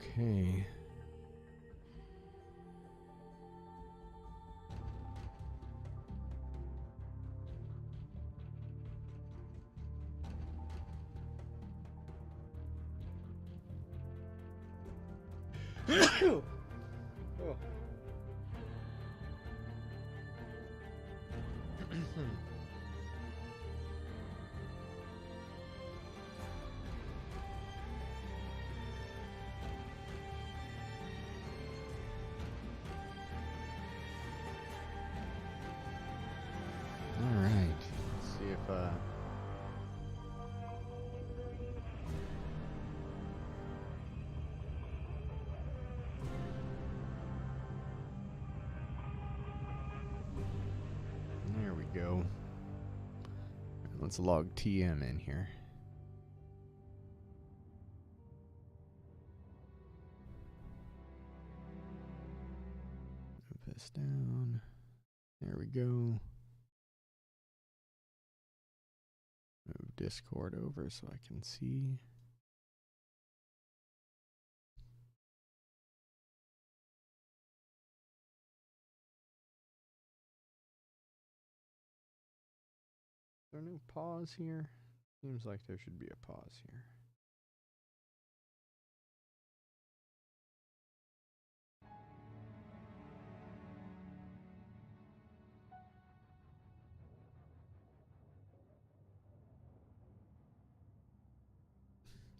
Okay. Oh. All right. Let's see if there we go. Let's log TM in here. Move this down. There we go. Move Discord over so I can see. Is there no pause here? Seems like there should be a pause here.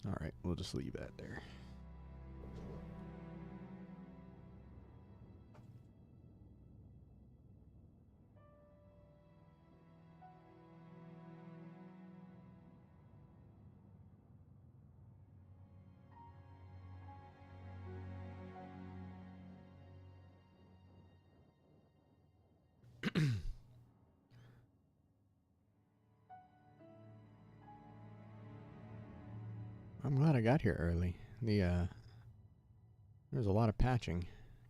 All right, we'll just leave that there. I'm glad I got here early. There's a lot of patching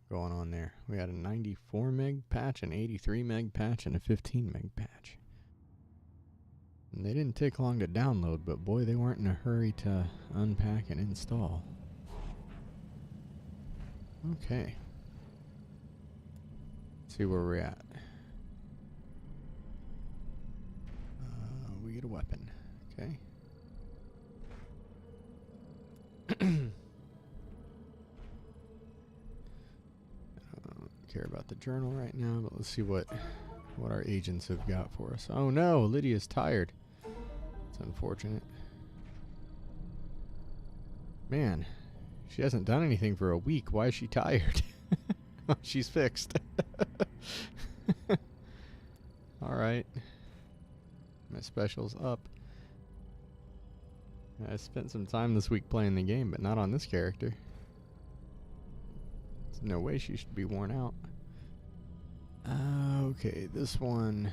going on there. We had a 94 meg patch, an 83 meg patch, and a 15 meg patch. And they didn't take long to download, but boy, they weren't in a hurry to unpack and install. Okay. Let's see where we're at. We get a weapon. Okay. Care about the journal right now, but let's see what our agents have got for us. Oh no, Lydia's tired. It's unfortunate. Man, she hasn't done anything for a week. Why is she tired? She's fixed. Alright. My special's up. I spent some time this week playing the game, but not on this character. There's no way she should be worn out. Okay, this one.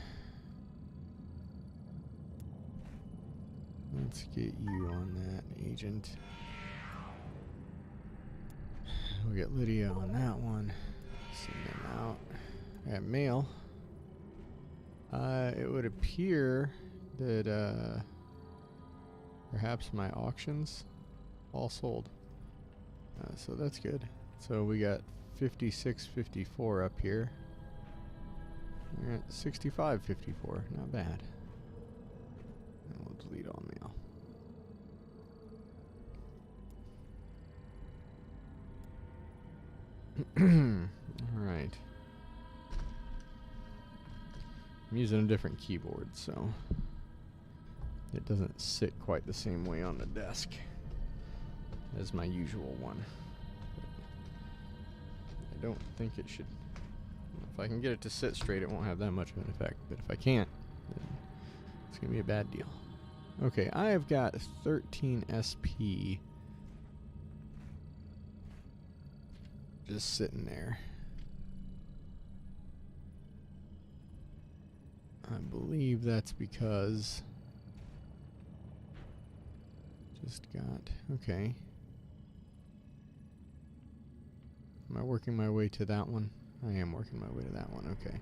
Let's get you on that, agent. We'll get Lydia on that one. Send them out. I have mail. It would appear that perhaps my auctions all sold. So that's good. So we got 56.54 up here. We're at 65.54. Not bad. And we'll delete all mail. Alright. I'm using a different keyboard, so it doesn't sit quite the same way on the desk as my usual one. I don't think it should. If I can get it to sit straight, it won't have that much of an effect. But if I can't, then it's going to be a bad deal. Okay, I have got 13 SP just sitting there. I believe that's because just got, okay. Am I working my way to that one? I am working my way to that one, okay.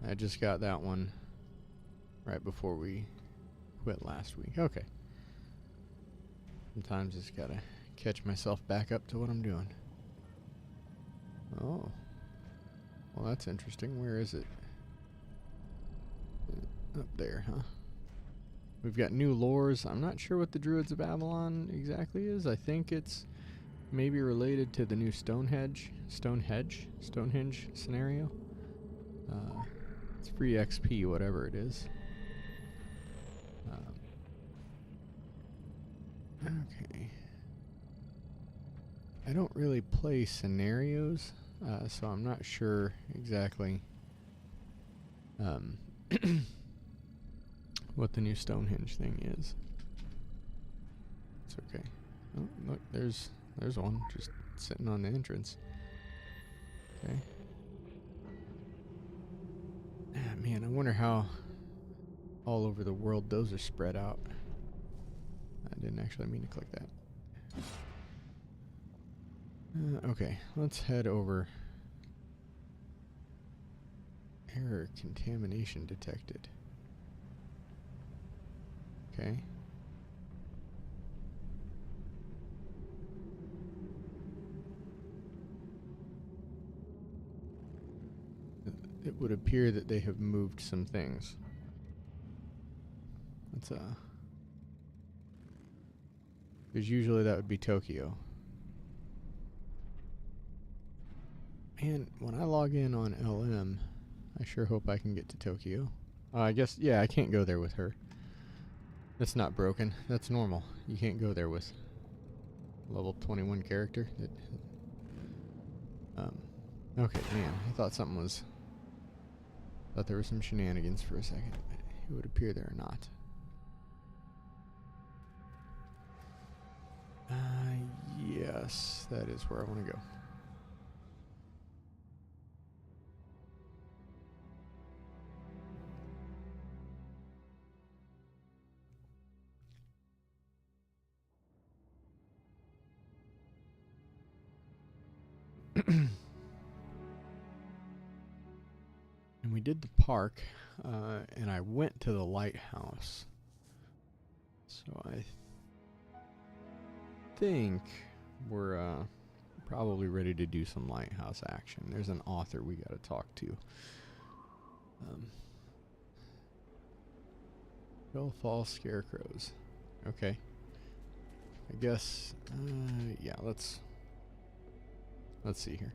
I just got that one right before we quit last week. Okay. Sometimes just gotta catch myself back up to what I'm doing. Oh. Well, that's interesting. Where is it? Up there, huh? We've got new lores. I'm not sure what the Druids of Avalon exactly is. I think it's maybe related to the new Stonehenge scenario. It's free XP, whatever it is. Okay. I don't really play scenarios, so I'm not sure exactly what the new Stonehenge thing is. It's okay. Oh, look, there's one just sitting on the entrance. Okay. Ah, man, I wonder how all over the world those are spread out. I didn't actually mean to click that. Okay, let's head over. Error contamination detected. Okay. It would appear that they have moved some things. Let's because usually that would be Tokyo. And when I log in on LM, I sure hope I can get to Tokyo. I guess, yeah, I can't go there with her. That's not broken. That's normal. You can't go there with level 21 character. Okay, man, I thought something was... thought there were some shenanigans for a second, but it would appear there are not. Yes, that is where I want to go. And we did the park, and I went to the lighthouse. So I think we're probably ready to do some lighthouse action. There's an author we got to talk to. Bell Falls Scarecrows. Okay. I guess, yeah, let's see here.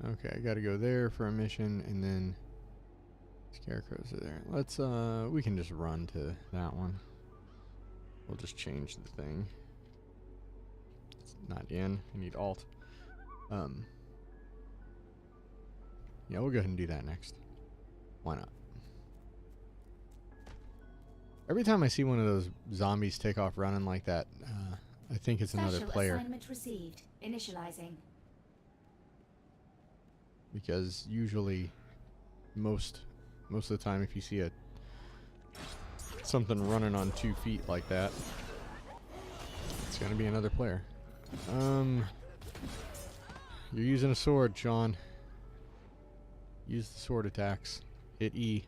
Okay, I gotta go there for a mission, and then Scarecrows are there. Let's, we can just run to that one. We'll just change the thing. It's not in. I need Alt. Yeah, we'll go ahead and do that next. Why not? Every time I see one of those zombies take off running like that, I think it's another player. Assignment received. Initializing. Because usually, most of the time, if you see something running on 2 feet like that, it's gonna be another player. You're using a sword, Sean. Use the sword attacks. Hit E.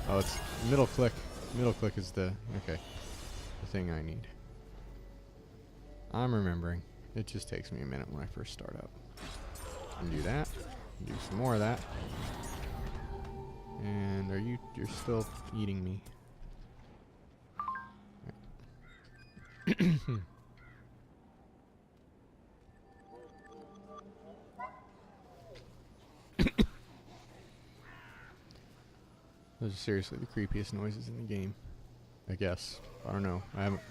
Oh, it's middle click. Middle click is the thing I need. I'm remembering. It just takes me a minute when I first start up. And do that. Do some more of that. And you're still eating me. Those are seriously the creepiest noises in the game, I guess. I don't know. I haven't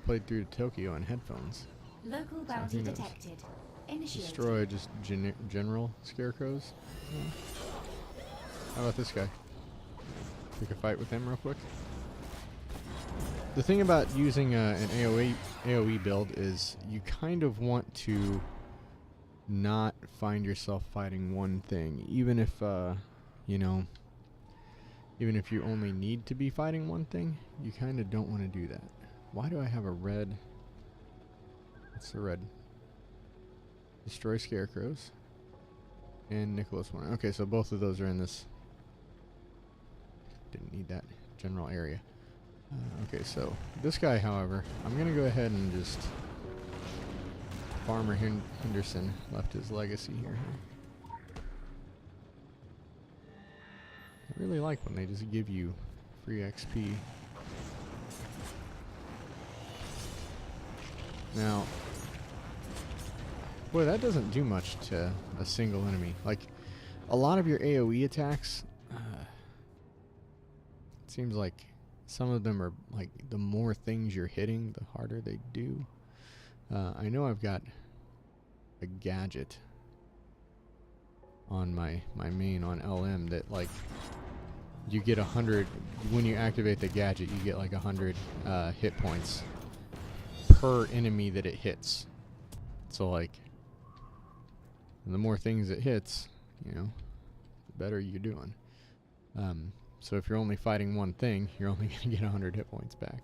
played through Tokyo on headphones. Local bounty detected. Initiated. Destroy just general scarecrows. Yeah. How about this guy? Pick a fight with him real quick. The thing about using an AoE build is you kind of want to not find yourself fighting one thing, even if even if you only need to be fighting one thing, you kind of don't want to do that. Why do I have a red It's the red. Destroy scarecrows. And Nicholas Winter. Okay, so both of those are in this. Didn't need that general area. Okay, so this guy, however, I'm going to go ahead and just... Farmer Henderson left his legacy here. I really like when they just give you free XP. Now, boy, that doesn't do much to a single enemy. Like, a lot of your AoE attacks, it seems like some of them are, like, the more things you're hitting, the harder they do. I know I've got a gadget on my main on LM that, like, you get 100, when you activate the gadget, you get like 100 hit points per enemy that it hits. So, like, the more things it hits, you know, the better you're doing. So if you're only fighting one thing, you're only going to get 100 hit points back.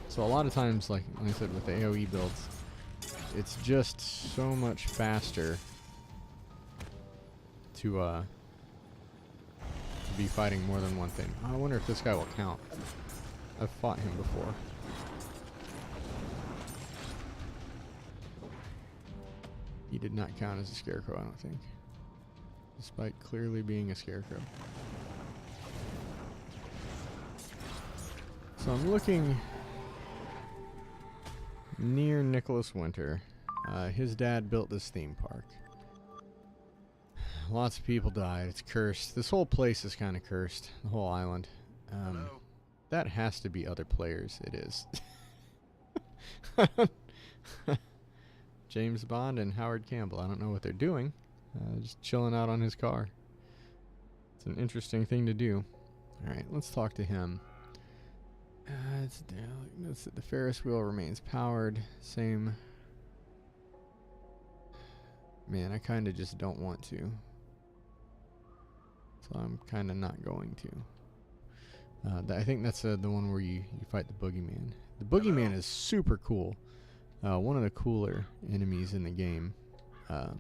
So a lot of times, like I said, with the AoE builds, it's just so much faster to be fighting more than one thing. I wonder if this guy will count. I've fought him before. He did not count as a scarecrow, I don't think. Despite clearly being a scarecrow. So I'm looking near Nicholas Winter. His dad built this theme park. Lots of people died. It's cursed. This whole place is kind of cursed. The whole island. That has to be other players. It is. James Bond and Howard Campbell. I don't know what they're doing. Just chilling out on his car. It's an interesting thing to do. Alright, let's talk to him. The Ferris wheel remains powered. Same. Man, I kind of just don't want to. So I'm kind of not going to. I think that's the one where you fight the boogeyman. The boogeyman is super cool. One of the cooler enemies in the game. I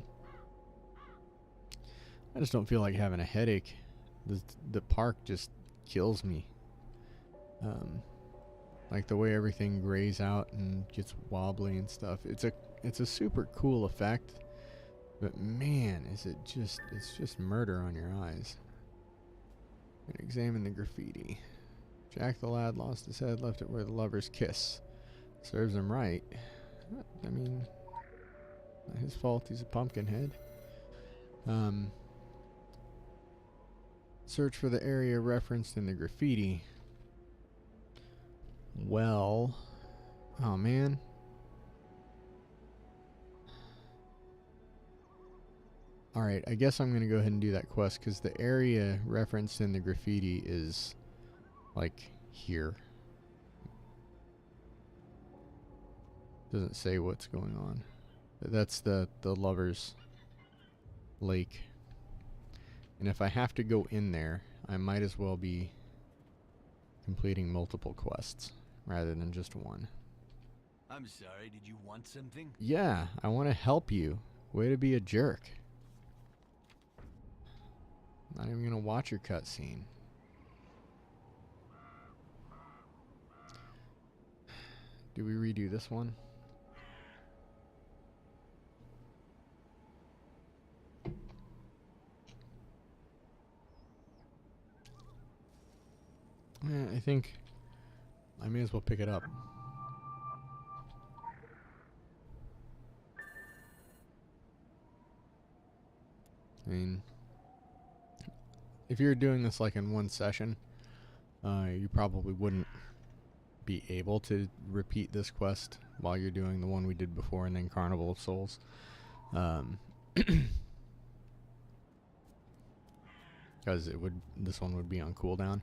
just don't feel like having a headache. The park just kills me. Like the way everything grays out and gets wobbly and stuff. It's a super cool effect. But man, it's just murder on your eyes. Examine the graffiti. Jack the lad lost his head, left it where the lovers kiss. Serves him right. I mean, not his fault, he's a pumpkin head. Search for the area referenced in the graffiti. Well, oh man. Alright, I guess I'm going to go ahead and do that quest because the area referenced in the graffiti is like here. Doesn't say what's going on. But that's the lover's lake. And if I have to go in there, I might as well be completing multiple quests rather than just one. I'm sorry, did you want something? Yeah, I want to help you. Way to be a jerk. Not even gonna watch your cutscene. Do we redo this one? Yeah, I think I may as well pick it up. I mean, if you're doing this like in one session, you probably wouldn't be able to repeat this quest while you're doing the one we did before and then Carnival of Souls. Because this one would be on cooldown.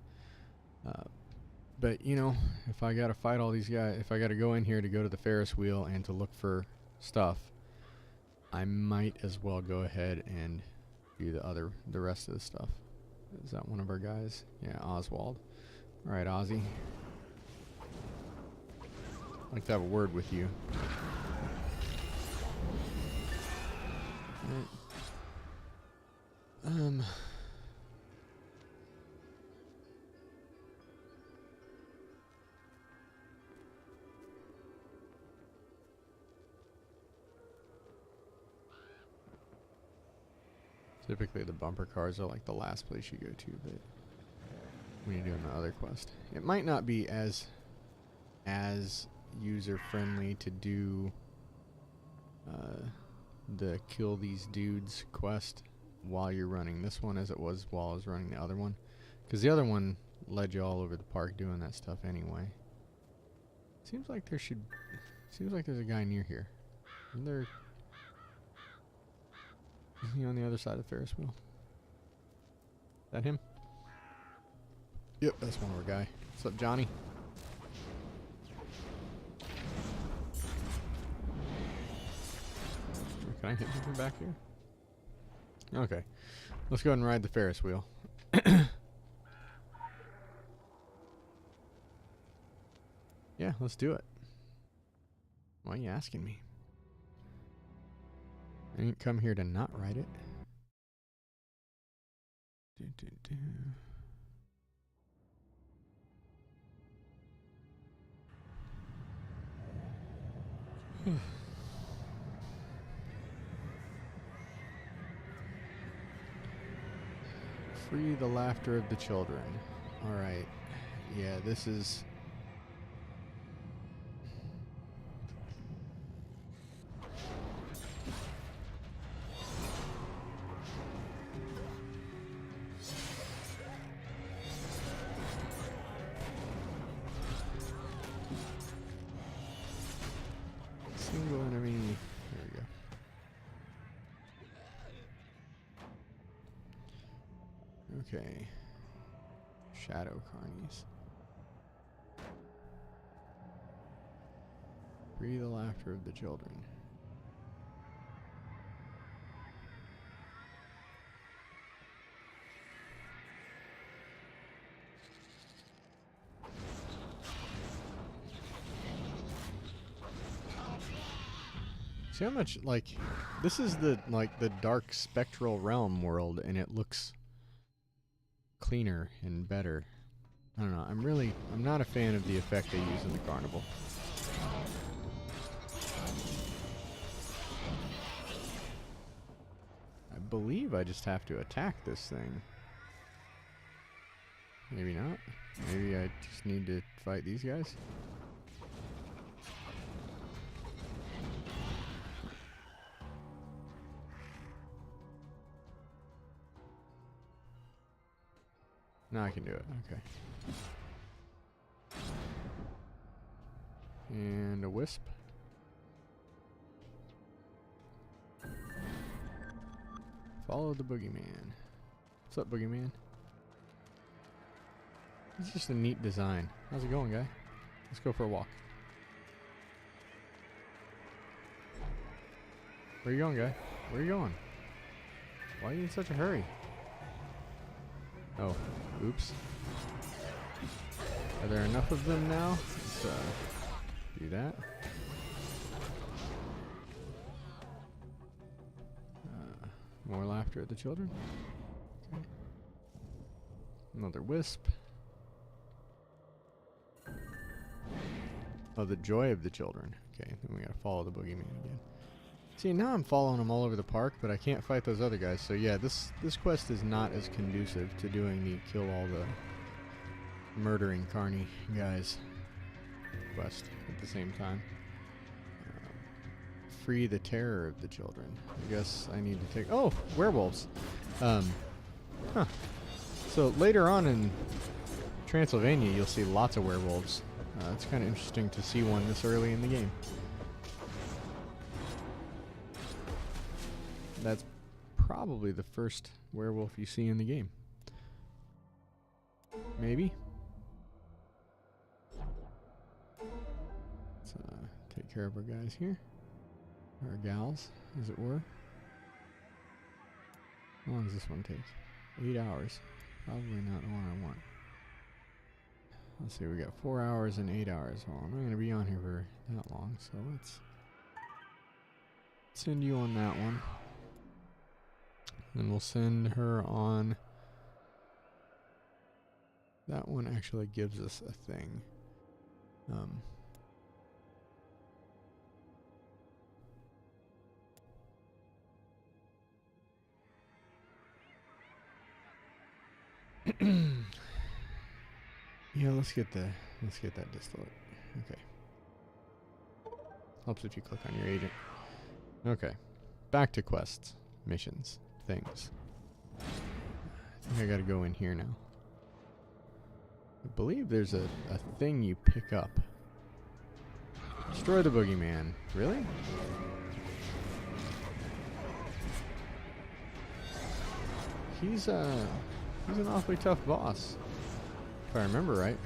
But you know, if I gotta fight all these guys, if I gotta go in here to go to the Ferris wheel and to look for stuff, I might as well go ahead and do the rest of the stuff. Is that one of our guys? Yeah, Oswald. Alright, Ozzy. I'd like to have a word with you. Right. Typically the bumper cars are like the last place you go to, but when you're doing the other quest, it might not be as user friendly to do the kill these dudes quest while you're running this one as it was while I was running the other one, because the other one led you all over the park doing that stuff anyway. Seems like there's a guy near here. Isn't there? Is he on the other side of the Ferris wheel? Is that him? Yep, that's one more guy. What's up, Johnny? Can I hit him from back here? Okay. Let's go ahead and ride the Ferris wheel. Yeah, let's do it. Why are you asking me? I didn't come here to not ride it. Free the laughter of the children. Alright. Yeah, this is... single enemy. There we go. Okay. Shadow carnies. Free the laughter of the children. See how much, like, this is the dark spectral realm world, and it looks cleaner and better. I don't know, I'm not a fan of the effect they use in the carnival. I believe I just have to attack this thing. Maybe not. Maybe I just need to fight these guys. Now I can do it. Okay. And a wisp. Follow the boogeyman. What's up, boogeyman? It's just a neat design. How's it going, guy? Let's go for a walk. Where you going, guy? Where you going? Why are you in such a hurry? Oh, oops. Are there enough of them now? Let's do that. More laughter at the children. Okay. Another wisp. Oh, the joy of the children. Okay, then we gotta follow the boogeyman again. See, now I'm following them all over the park, but I can't fight those other guys. So yeah, this quest is not as conducive to doing the kill all the murdering carny guys quest at the same time. Free the terror of the children. I guess I need to take... Oh, werewolves. Huh. So later on in Transylvania, you'll see lots of werewolves. It's kind of interesting to see one this early in the game. That's probably the first werewolf you see in the game. Maybe. Let's take care of our guys here. Or gals, as it were. How long does this one take? 8 hours. Probably not the one I want. Let's see, we got 4 hours and 8 hours. Well, I'm not going to be on here for that long, so let's send you on that one. And we'll send her on... That one actually gives us a thing. Yeah, let's get that distillate. Okay. Helps if you click on your agent. Okay. Back to quests, missions, things. I think I gotta go in here now. I believe there's a thing you pick up. Destroy the boogeyman. Really? He's an awfully tough boss. If I remember right.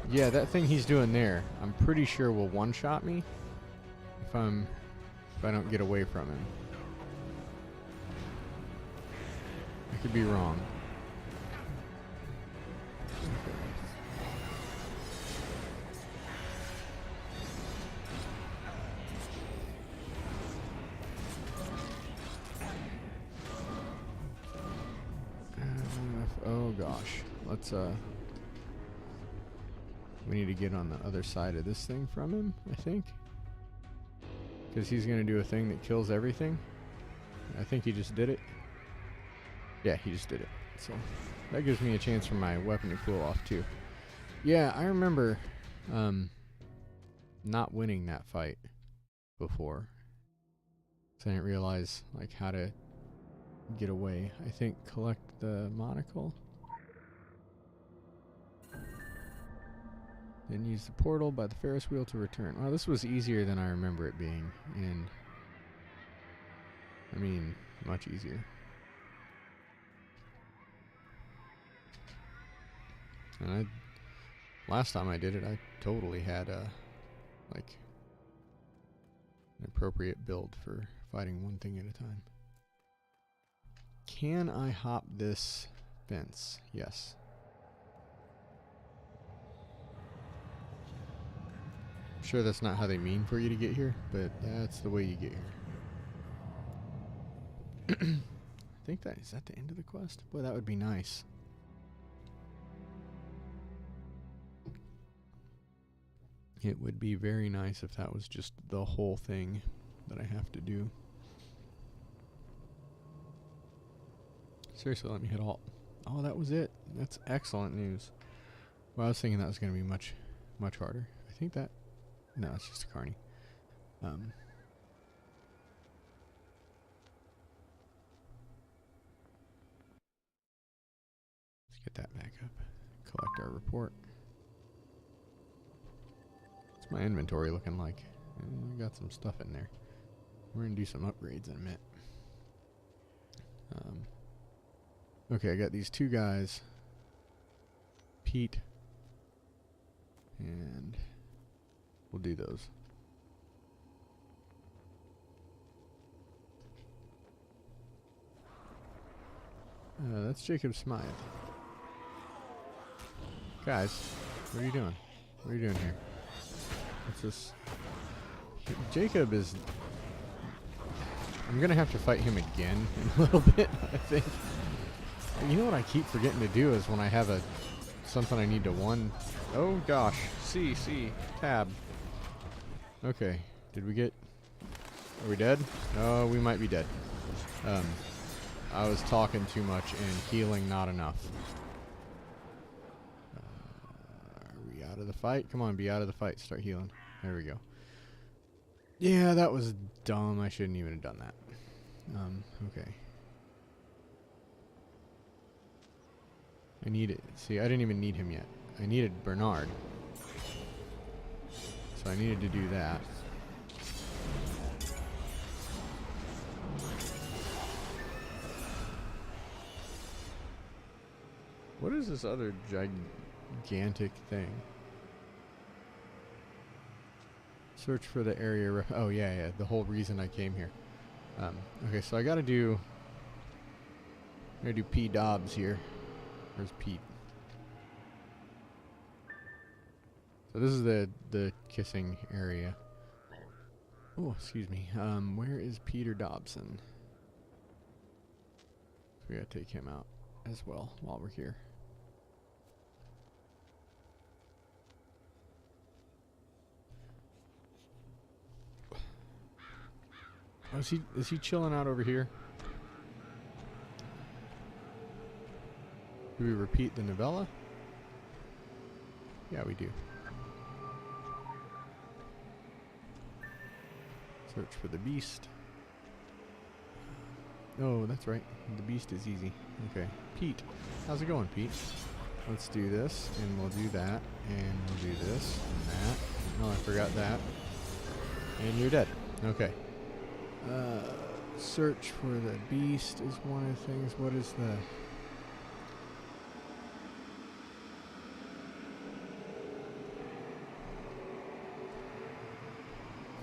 Yeah, that thing he's doing there, I'm pretty sure will one-shot me if I don't get away from him. I could be wrong. Oh gosh, let's we need to get on the other side of this thing from him, I think, because he's gonna do a thing that kills everything. I think he just did it. Yeah, he just did it. So that gives me a chance for my weapon to cool off too. Yeah, I remember not winning that fight before, so I didn't realize like how to get away. I think collect the monocle, then use the portal by the Ferris wheel to return. Well, this was easier than I remember it being, and I mean much easier. And last time I did it, I totally had like an appropriate build for fighting one thing at a time. Can I hop this fence? Yes. I'm sure that's not how they mean for you to get here, but that's the way you get here. I think is that the end of the quest? Boy, that would be nice. It would be very nice if that was just the whole thing that I have to do. Seriously, let me hit alt. Oh, that was it. That's excellent news. Well, I was thinking that was going to be much harder. I think that... No, it's just a carny. Let's get that back up. Collect our report. What's my inventory looking like? I got some stuff in there. We're going to do some upgrades in a minute. Okay, I got these two guys. Pete. And we'll do those. That's Jacob Smythe. Guys, what are you doing? What are you doing here? What's this? Jacob is... I'm gonna have to fight him again in a little bit, I think. You know what I keep forgetting to do is when I have something I need to oh gosh, C, tab. Okay, did we get... Are we dead? Oh, we might be dead. I was talking too much and healing not enough. Are we out of the fight? Come on, be out of the fight. Start healing. There we go. Yeah, that was dumb. I shouldn't even have done that. Okay. I need it. See, I didn't even need him yet. I needed Bernard. So I needed to do that. What is this other gigantic thing? Search for the area. Oh, yeah, the whole reason I came here. Okay, so I gotta do P. Dobbs here. Where's Pete? So this is the kissing area. Oh, excuse me. Where is Peter Dobson? We gotta take him out as well while we're here. Oh, is he chilling out over here? Do we repeat the novella? Yeah, we do. Search for the beast. Oh, that's right. The beast is easy. Okay. Pete. How's it going, Pete? Let's do this, and we'll do that, and we'll do this, and that. Oh, I forgot that. And you're dead. Okay. Search for the beast is one of the things. What is the...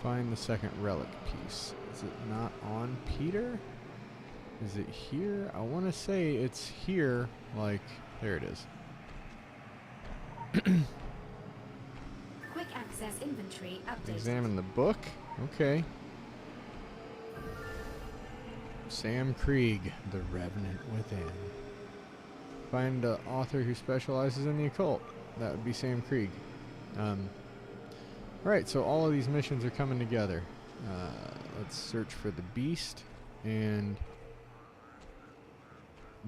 Find the second relic piece. Is it not on Peter? Is it here? I want to say it's here. Like, there it is. Quick access inventory updated. Examine the book. Okay. Sam Krieg, The Revenant Within. Find an author who specializes in the occult. That would be Sam Krieg. Right, so all of these missions are coming together. Let's search for the beast and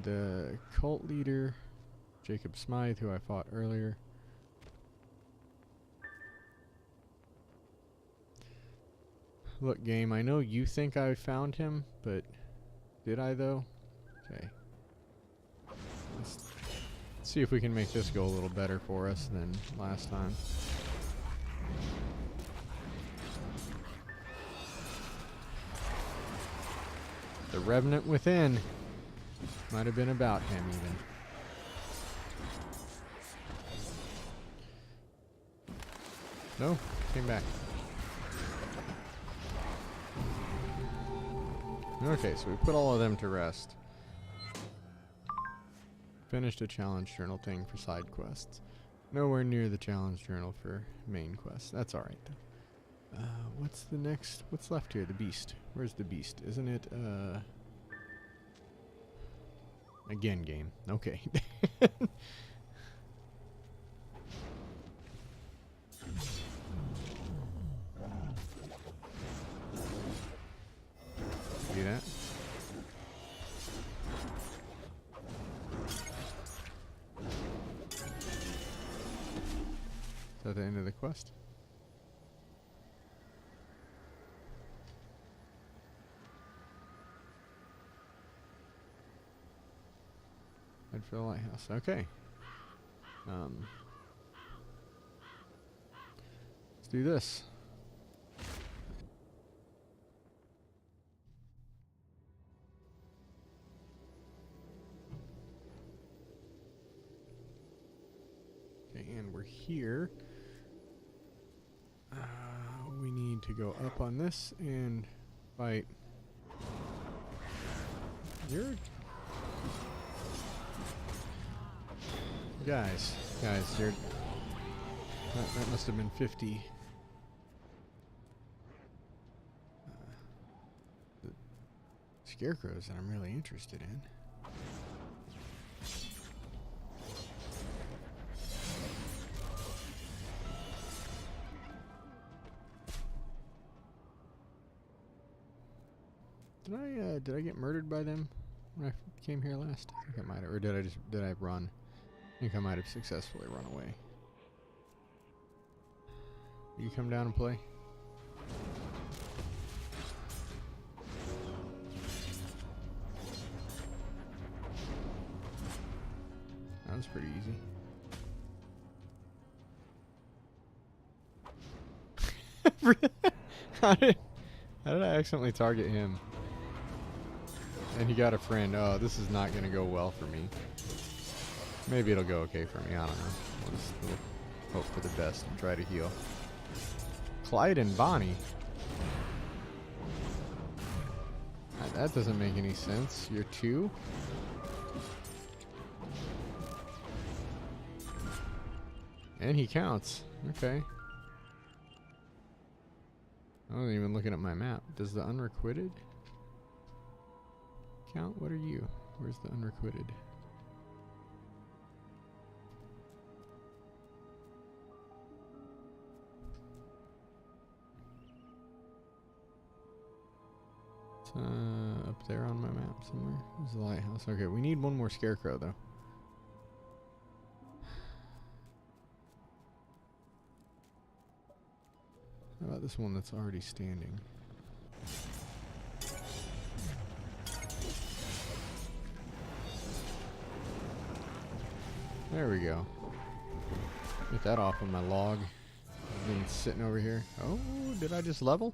the cult leader, Jacob Smythe, who I fought earlier. Look, game, I know you think I found him, but did I though? Okay. Let's see if we can make this go a little better for us than last time. The Revenant Within. Might have been about him even. No, came back. Okay, so we put all of them to rest. Finished a challenge journal thing for side quests. Nowhere near the challenge journal for main quests. That's alright though. What's the next? What's left here? The beast. Where's the beast? Isn't it, again, game. Okay. See that? Is that the end of the quest? Head for the lighthouse. Okay. Let's do this. Okay, and we're here. We need to go up on this and fight. Guys, you're... That must have been 50. The scarecrows that I'm really interested in. Did I get murdered by them when I came here last? I think I might have, or did I run? I think I might have successfully run away. You come down and play? That was pretty easy. How did I accidentally target him? And he got a friend. Oh, this is not going to go well for me. Maybe it'll go okay for me. I don't know. We'll hope for the best and try to heal. Clyde and Bonnie. That doesn't make any sense. You're two? And he counts. Okay. I wasn't even looking at my map. Does the unrequited count? What are you? Where's the unrequited? It's up there on my map somewhere. There's the lighthouse. Okay, we need one more scarecrow though. How about this one that's already standing? There we go. Get that off of my log. I've been sitting over here. Oh, did I just level?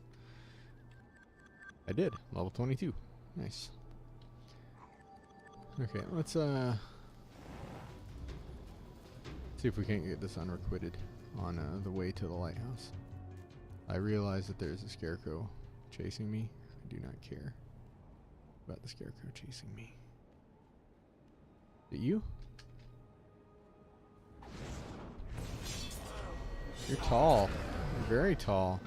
I did. Level 22. Nice. Okay, let's see if we can't get this unrequited on the way to the lighthouse. I realize that there's a scarecrow chasing me. I do not care about the scarecrow chasing me. Is it you? You're tall. You're very tall.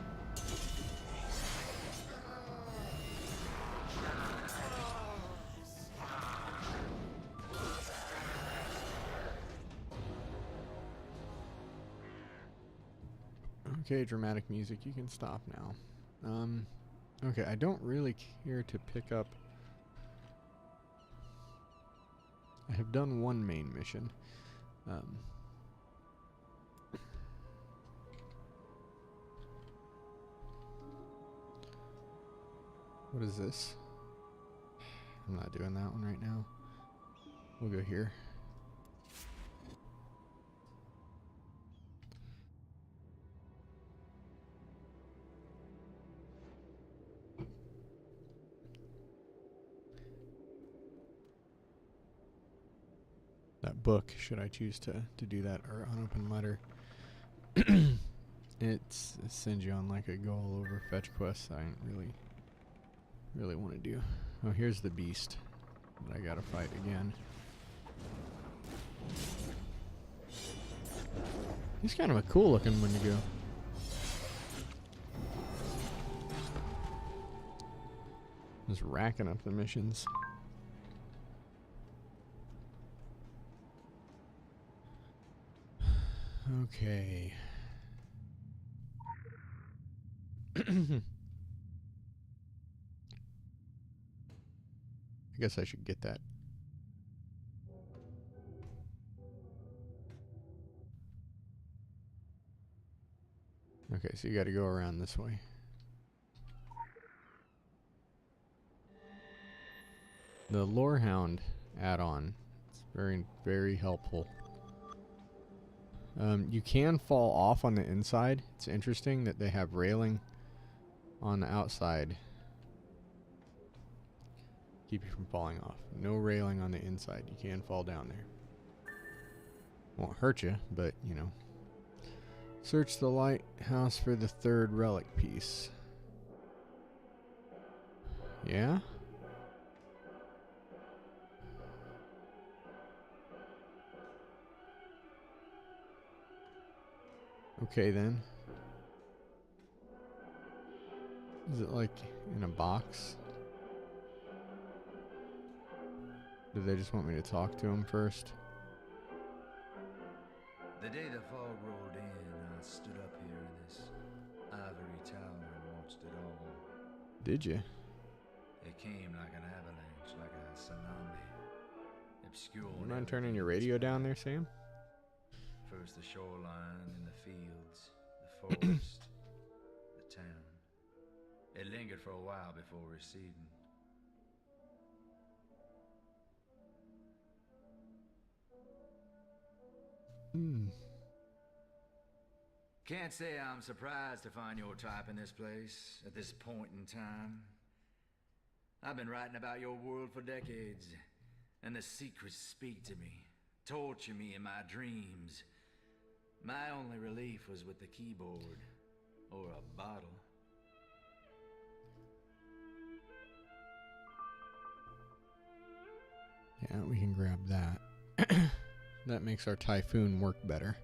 Okay, dramatic music, you can stop now. Okay, I don't really care to pick up. I have done one main mission. What is this? I'm not doing that one right now. We'll go here. That book, should I choose to do that, or unopened letter. It sends you on like a go all over fetch quest I ain't really want to do. Oh, here's the beast that I gotta fight again. He's kind of a cool looking Wendigo. Just racking up the missions. Okay. I guess I should get that. Okay, so you got to go around this way. The Lorehound add-on. It's very, very helpful. You can fall off on the inside. It's interesting that they have railing on the outside. Keep you from falling off. No railing on the inside. You can fall down there. Won't hurt you, but, you know. Search the lighthouse for the third relic piece. Yeah? Okay then. Is it like in a box? Do they just want me to talk to him first? The day the fog rolled in, I stood up here in this ivory tower and watched it all. Did you? It came like an avalanche, like a tsunami. Obscure. You mind turning your radio down there, Sam? First the shoreline, then the fields, the forest, the town. It lingered for a while before receding. Can't say I'm surprised to find your type in this place, at this point in time. I've been writing about your world for decades, and the secrets speak to me, torture me in my dreams. My only relief was with the keyboard, or a bottle. Yeah, we can grab that. That makes our typhoon work better.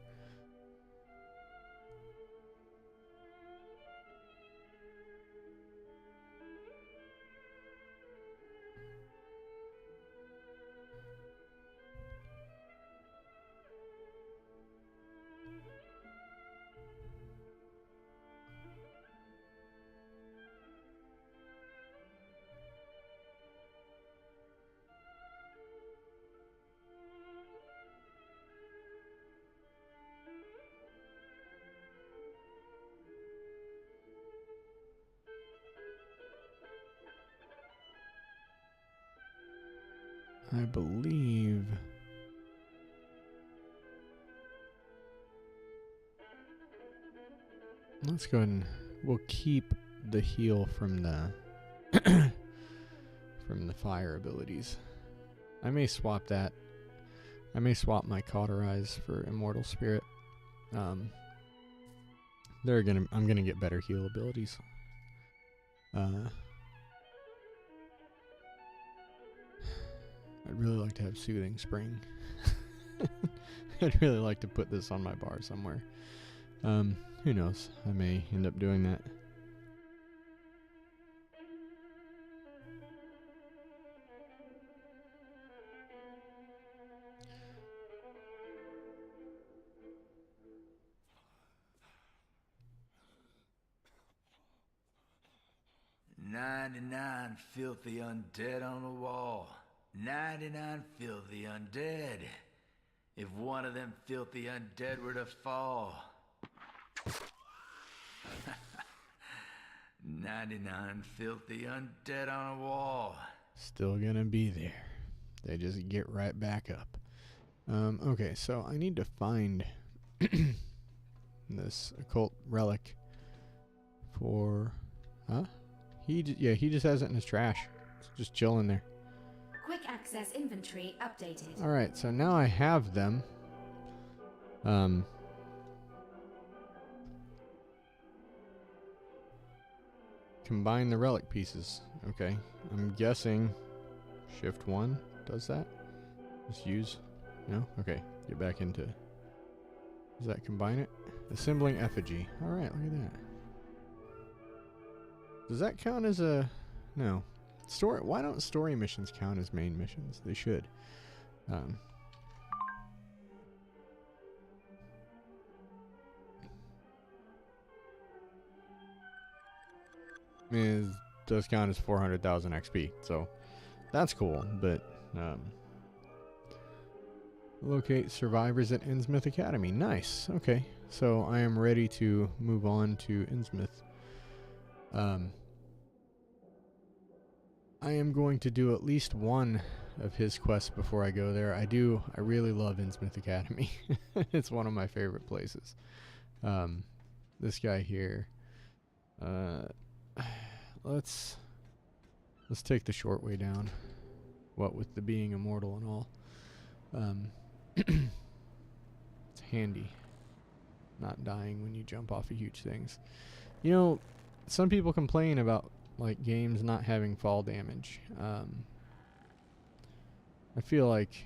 I believe... Let's go ahead and we'll keep the heal from the from the fire abilities. I may swap that. I may swap my Cauterize for Immortal Spirit. I'm gonna get better heal abilities. I'd really like to have Soothing Spring. I'd really like to put this on my bar somewhere. Who knows? I may end up doing that. "99 filthy undead on the wall. 99 filthy undead. If one of them filthy undead were to fall..." 99 filthy undead on a wall. Still gonna be there. They just get right back up. Okay, so I need to find this occult relic for... Huh? He just has it in his trash. It's just chilling there. Quick access inventory updated. Alright, so now I have them. Combine the relic pieces. Okay. I'm guessing Shift 1 does that. Just use. No? Okay. Get back into. Does that combine it? Assembling effigy. Alright, look at that. Does that count as a... No. Story. Why don't story missions count as main missions? They should. It does count as 400,000 XP, so that's cool, but locate survivors at Innsmouth Academy. Nice. Okay, so I am ready to move on to Innsmouth. I am going to do at least one of his quests before I go there. I really love Innsmouth Academy. It's one of my favorite places. This guy here, let's take the short way down. What with the being immortal and all. It's handy not dying when you jump off of huge things. You know, some people complain about like games not having fall damage. I feel like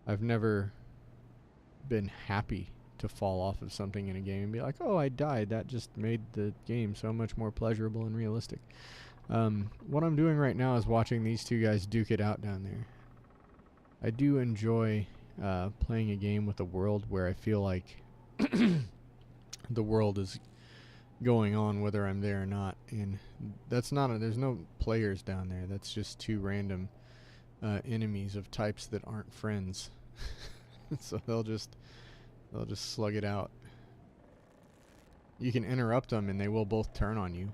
I've never been happy to fall off of something in a game and be like, oh, I died. That just made the game so much more pleasurable and realistic. What I'm doing right now is watching these two guys duke it out down there. I do enjoy playing a game with a world where I feel like the world is going on whether I'm there or not, and that's not there's no players down there. That's just two random enemies of types that aren't friends. So they'll just slug it out. You can interrupt them and they will both turn on you.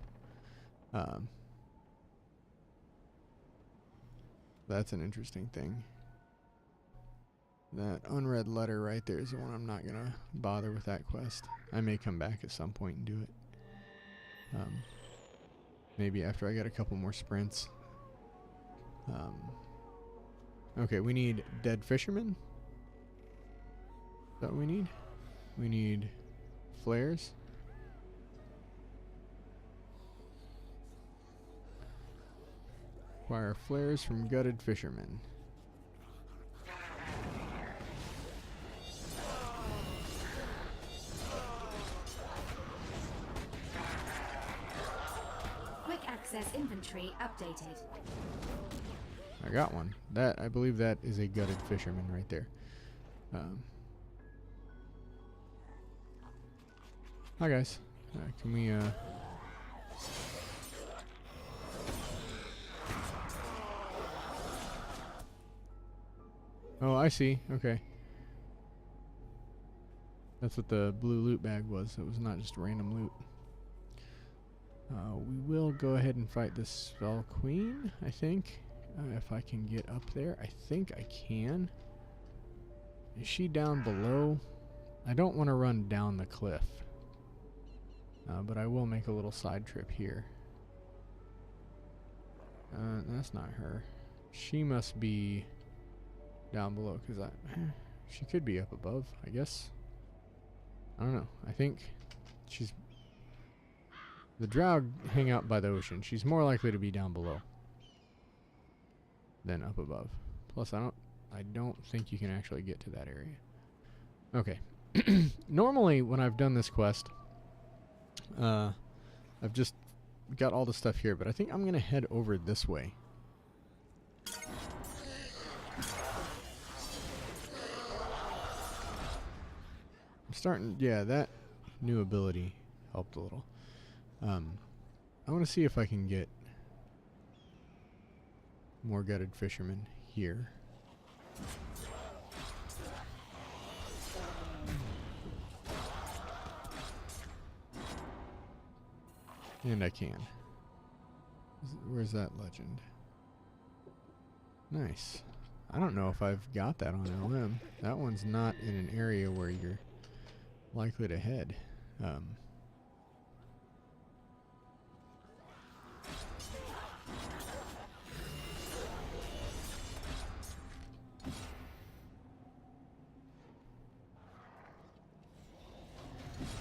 That's an interesting thing. That unread letter right there is the one I'm not gonna bother with that quest. I may come back at some point and do it. Maybe after I get a couple more sprints. Okay, we need dead fishermen. Is that what we need? We need flares. Acquire flares from gutted fishermen. Quick access inventory updated. I got one. That, I believe that is a gutted fisherman right there. Hi guys. Can we Oh, I see. Okay. That's what the blue loot bag was. It was not just random loot. We will go ahead and fight this Spell Queen, I think. if I can get up there. I think I can. Is she down below? I don't want to run down the cliff. But I will make a little side trip here. That's not her. She must be down below, because she could be up above, I guess. I don't know. I think she's... The drow hang out by the ocean. She's more likely to be down below than up above. Plus, I don't think you can actually get to that area. Okay. Normally, when I've done this quest, I've just got all the stuff here, but I think I'm going to head over this way. I'm starting... Yeah, that new ability helped a little. I want to see if I can get more gutted fishermen here. And I can. Where's that legend? Nice. I don't know if I've got that on LM. That one's not in an area where you're likely to head.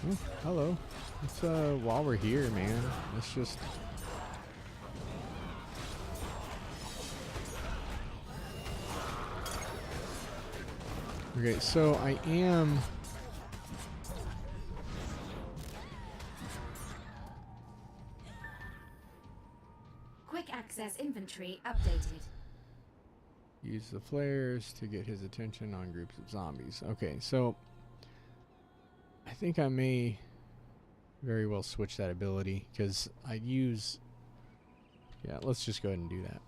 Oh, hello. It's while we're here, man, let's just... Okay, so I am... Quick access inventory updated. Use the flares to get his attention on groups of zombies. Okay, so I think I may very well switch that ability, because I use... Yeah, let's just go ahead and do that.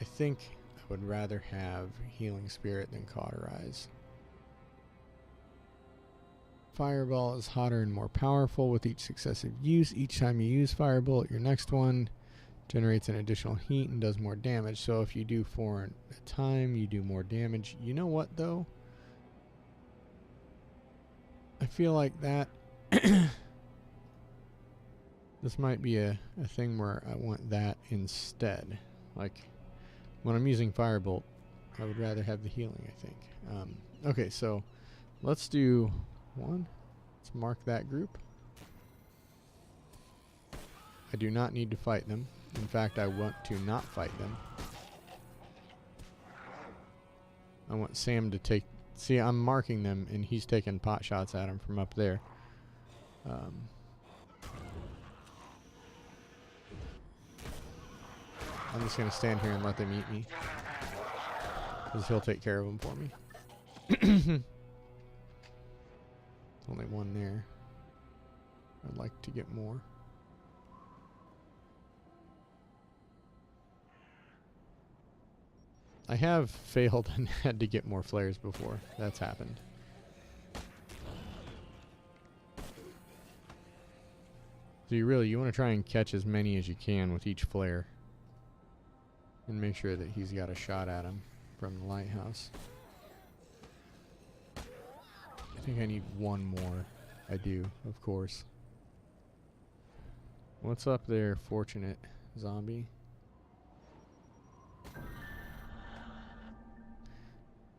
I think I would rather have Healing Spirit than Cauterize. Fireball is hotter and more powerful with each successive use. Each time you use Firebolt, your next one generates an additional heat and does more damage. So if you do 4 at a time, you do more damage. You know what, though? I feel like that... This might be a thing where I want that instead. Like, when I'm using Firebolt, I would rather have the healing, I think. Okay, so let's do one. Let's mark that group. I do not need to fight them. In fact, I want to not fight them. I want Sam to take... See, I'm marking them, and he's taking pot shots at them from up there. I'm just going to stand here and let them eat me, because he'll take care of them for me. Only one there. I'd like to get more. I have failed and had to get more flares before. That's happened. So you want to try and catch as many as you can with each flare. And make sure that he's got a shot at him from the lighthouse. I think I need one more. I do, of course. What's up there, fortunate zombie?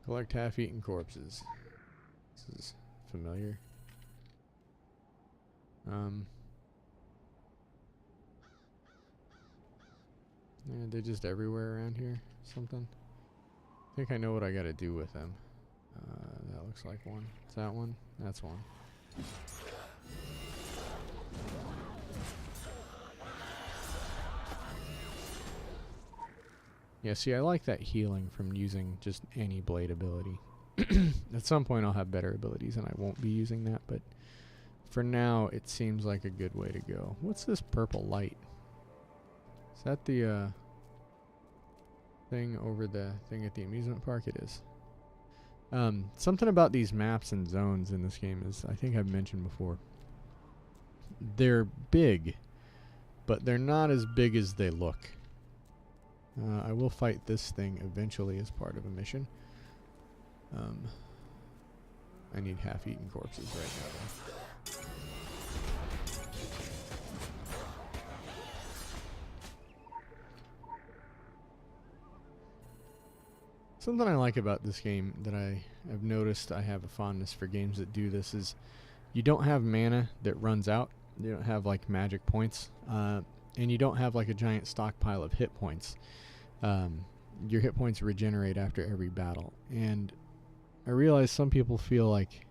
Collect half-eaten corpses. This is familiar. Yeah, they're just everywhere around here. Something. I think I know what I gotta do with them. That looks like one. Is that one? That's one. Yeah, see, I like that healing from using just any blade ability. At some point I'll have better abilities and I won't be using that, but for now it seems like a good way to go. What's this purple light? Is that the thing over the thing at the amusement park? It is. Something about these maps and zones in this game is, I think I've mentioned before, they're big, but they're not as big as they look. I will fight this thing eventually as part of a mission. I need half-eaten corpses right now, though. Something I like about this game that I have noticed, I have a fondness for games that do this, is you don't have mana that runs out. You don't have like magic points, and you don't have like a giant stockpile of hit points. Your hit points regenerate after every battle, and I realize some people feel like,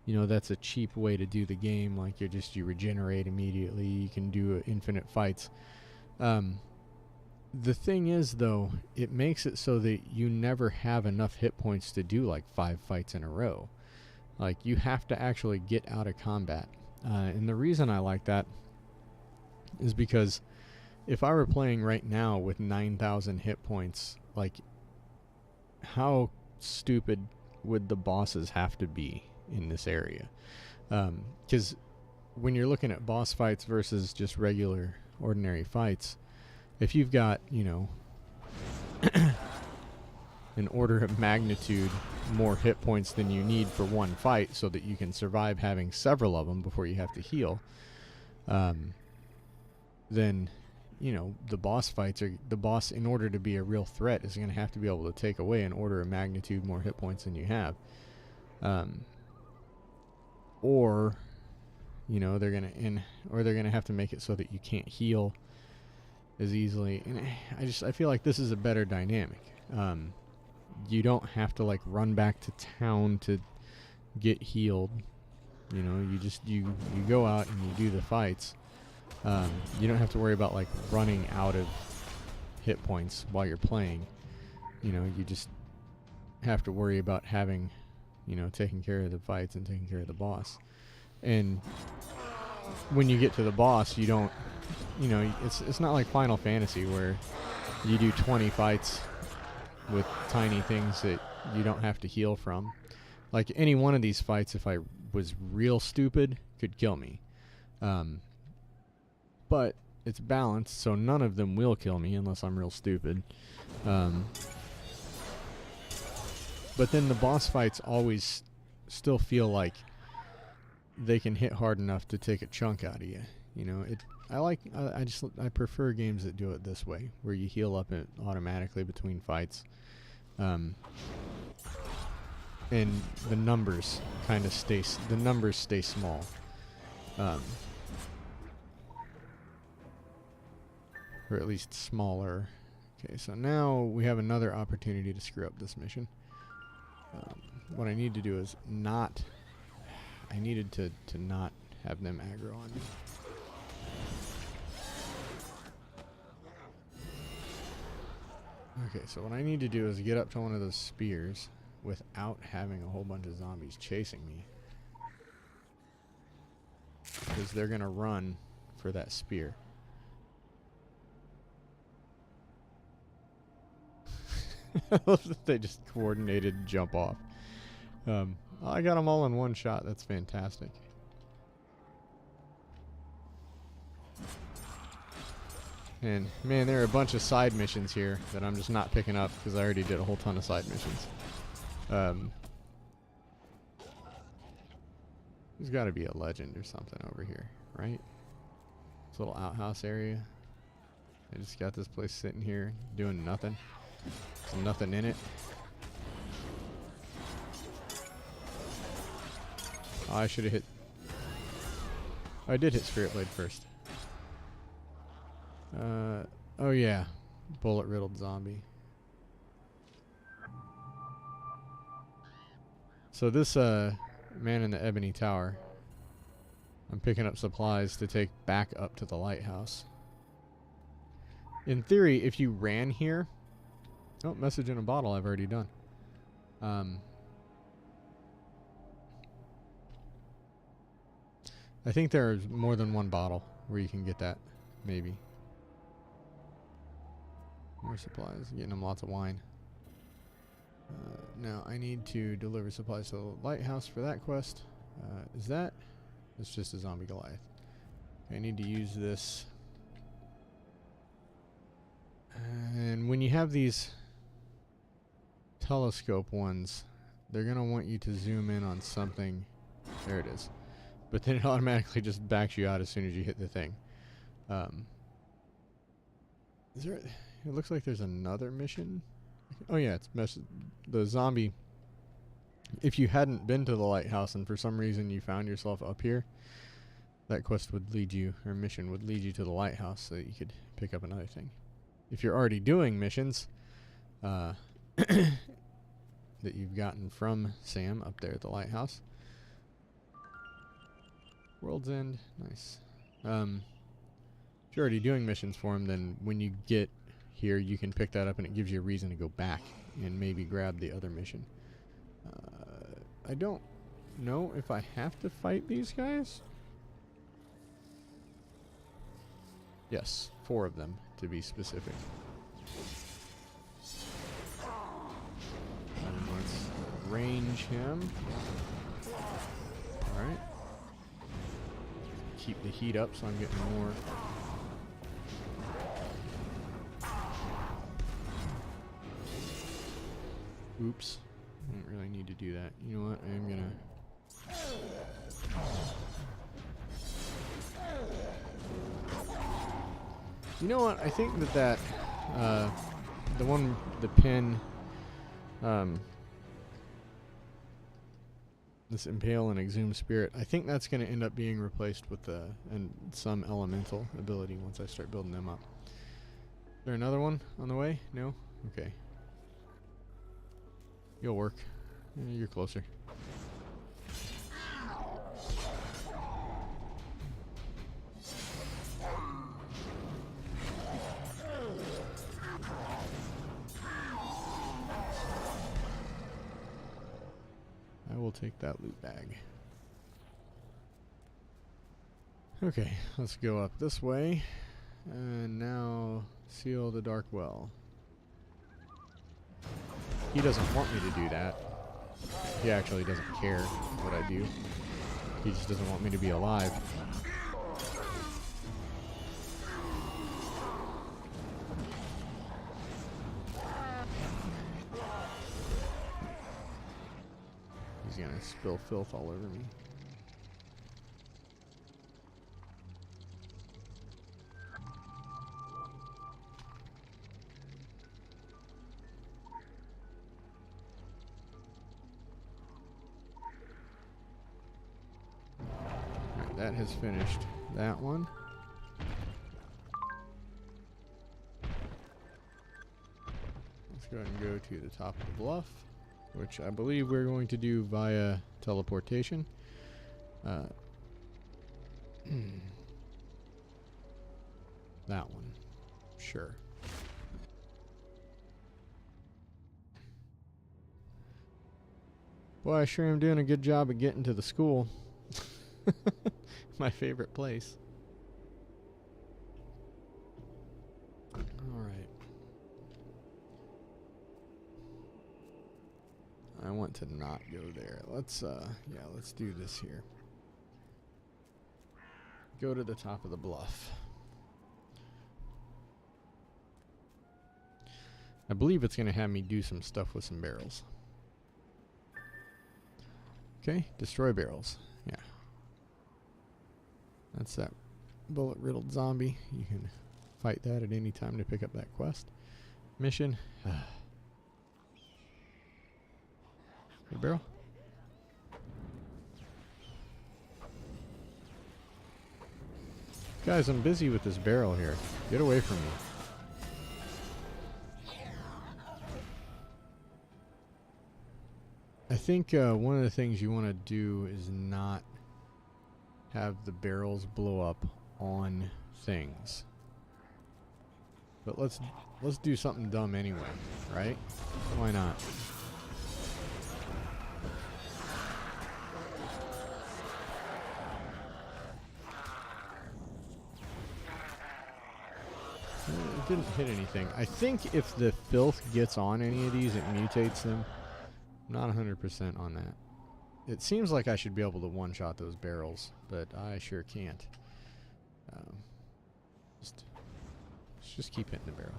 you know, that's a cheap way to do the game. Like you regenerate immediately. You can do infinite fights. The thing is, though, it makes it so that you never have enough hit points to do like 5 fights in a row. Like, you have to actually get out of combat. And the reason I like that is because if I were playing right now with 9,000 hit points, like, how stupid would the bosses have to be in this area? Because when you're looking at boss fights versus just regular, ordinary fights, if you've got, you know, an order of magnitude more hit points than you need for one fight so that you can survive having several of them before you have to heal, then, you know, the boss fights are, the boss, in order to be a real threat, is going to have to be able to take away an order of magnitude more hit points than you have. Or, you know, they're going to have to make it so that you can't heal as easily. And I feel like this is a better dynamic. You don't have to like run back to town to get healed. You know, you go out and you do the fights. You don't have to worry about like running out of hit points while you're playing. You know, you just have to worry about having, you know, taking care of the fights and taking care of the boss. And when you get to the boss, you don't, you know, it's not like Final Fantasy where you do 20 fights with tiny things that you don't have to heal from. Like, any one of these fights, if I was real stupid, could kill me. But it's balanced, so none of them will kill me unless I'm real stupid. But then the boss fights always still feel like they can hit hard enough to take a chunk out of you. You know, I prefer games that do it this way, where you heal up it automatically between fights. And the numbers kind of stay small. Or at least smaller. Okay, so now we have another opportunity to screw up this mission. What I need to do is I needed to not have them aggro on me. Okay, so what I need to do is get up to one of those spears without having a whole bunch of zombies chasing me. Because they're going to run for that spear. I love that they just coordinated jump off. I got them all in one shot. That's fantastic. And man, there are a bunch of side missions here that I'm just not picking up because I already did a whole ton of side missions. There's got to be a legend or something over here, right? This little outhouse area. I just got this place sitting here doing nothing. There's nothing in it. Oh, I should have hit... I did hit Spirit Blade first. Oh yeah. Bullet-riddled zombie. So this, man in the Ebony Tower, I'm picking up supplies to take back up to the lighthouse. In theory, if you ran here... Oh, message in a bottle I've already done. I think there's more than one bottle where you can get that, maybe. More supplies, getting them lots of wine. Now I need to deliver supplies to the lighthouse for that quest. Is that? It's just a zombie Goliath. I need to use this And when you have these telescope ones, they're going to want you to zoom in on something. There it is. But then it automatically just backs you out as soon as you hit the thing. Is there... It looks like there's another mission. Oh yeah, it's the zombie. If you hadn't been to the lighthouse and for some reason you found yourself up here, that quest would lead you, or mission would lead you to the lighthouse so that you could pick up another thing. If you're already doing missions that you've gotten from Sam up there at the lighthouse. World's End, nice. If you're already doing missions for him, then when you get here, you can pick that up and it gives you a reason to go back and maybe grab the other mission. I don't know if I have to fight these guys. Yes, 4 of them to be specific. And let's range him. Alright. Keep the heat up so I'm getting more. Oops. I don't really need to do that. You know what? I am gonna... You know what? I think that the one, the pin, this Impale and Exhume Spirit, I think that's going to end up being replaced with some elemental ability once I start building them up. Is there another one on the way? No? Okay. You'll work. You're closer. I will take that loot bag. Okay, let's go up this way. And now seal the dark well. He doesn't want me to do that. He actually doesn't care what I do. He just doesn't want me to be alive. He's gonna spill filth all over me. Alright, that has finished that one. Let's go ahead and go to the top of the bluff, which I believe we're going to do via teleportation. That one. Sure. Boy, I sure am doing a good job of getting to the school. My favorite place. Alright. I want to not go there. Let's let's do this here. Go to the top of the bluff. I believe it's going to have me do some stuff with some barrels. Okay, destroy barrels. Yeah. That's that bullet-riddled zombie. You can fight that at any time to pick up that quest. Mission. Good barrel. Guys, I'm busy with this barrel here. Get away from me. I think one of the things you want to do is not have the barrels blow up on things. But let's do something dumb anyway, right? Why not? It didn't hit anything. I think if the filth gets on any of these, it mutates them. I'm not 100% on that. It seems like I should be able to one-shot those barrels, but I sure can't. Let's just keep hitting the barrel.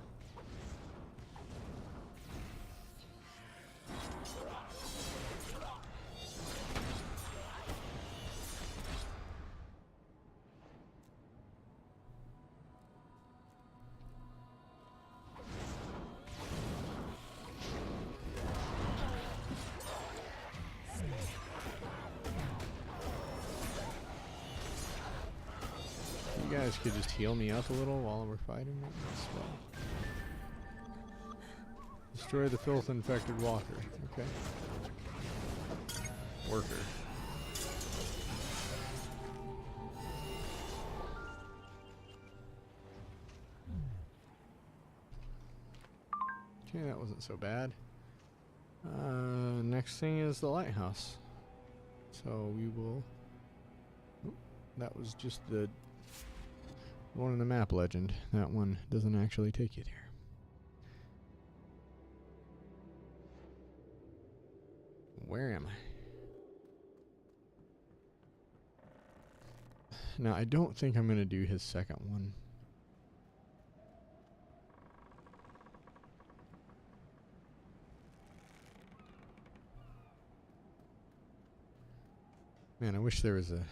You guys could just heal me up a little while we're fighting it. That's well. Destroy the filth infected walker. Okay. Worker. Okay, that wasn't so bad. Next thing is the lighthouse. So we will... Oh, that was just the one in the map legend. That one doesn't actually take you there. Where am I? Now, I don't think I'm going to do his second one. Man, I wish there was a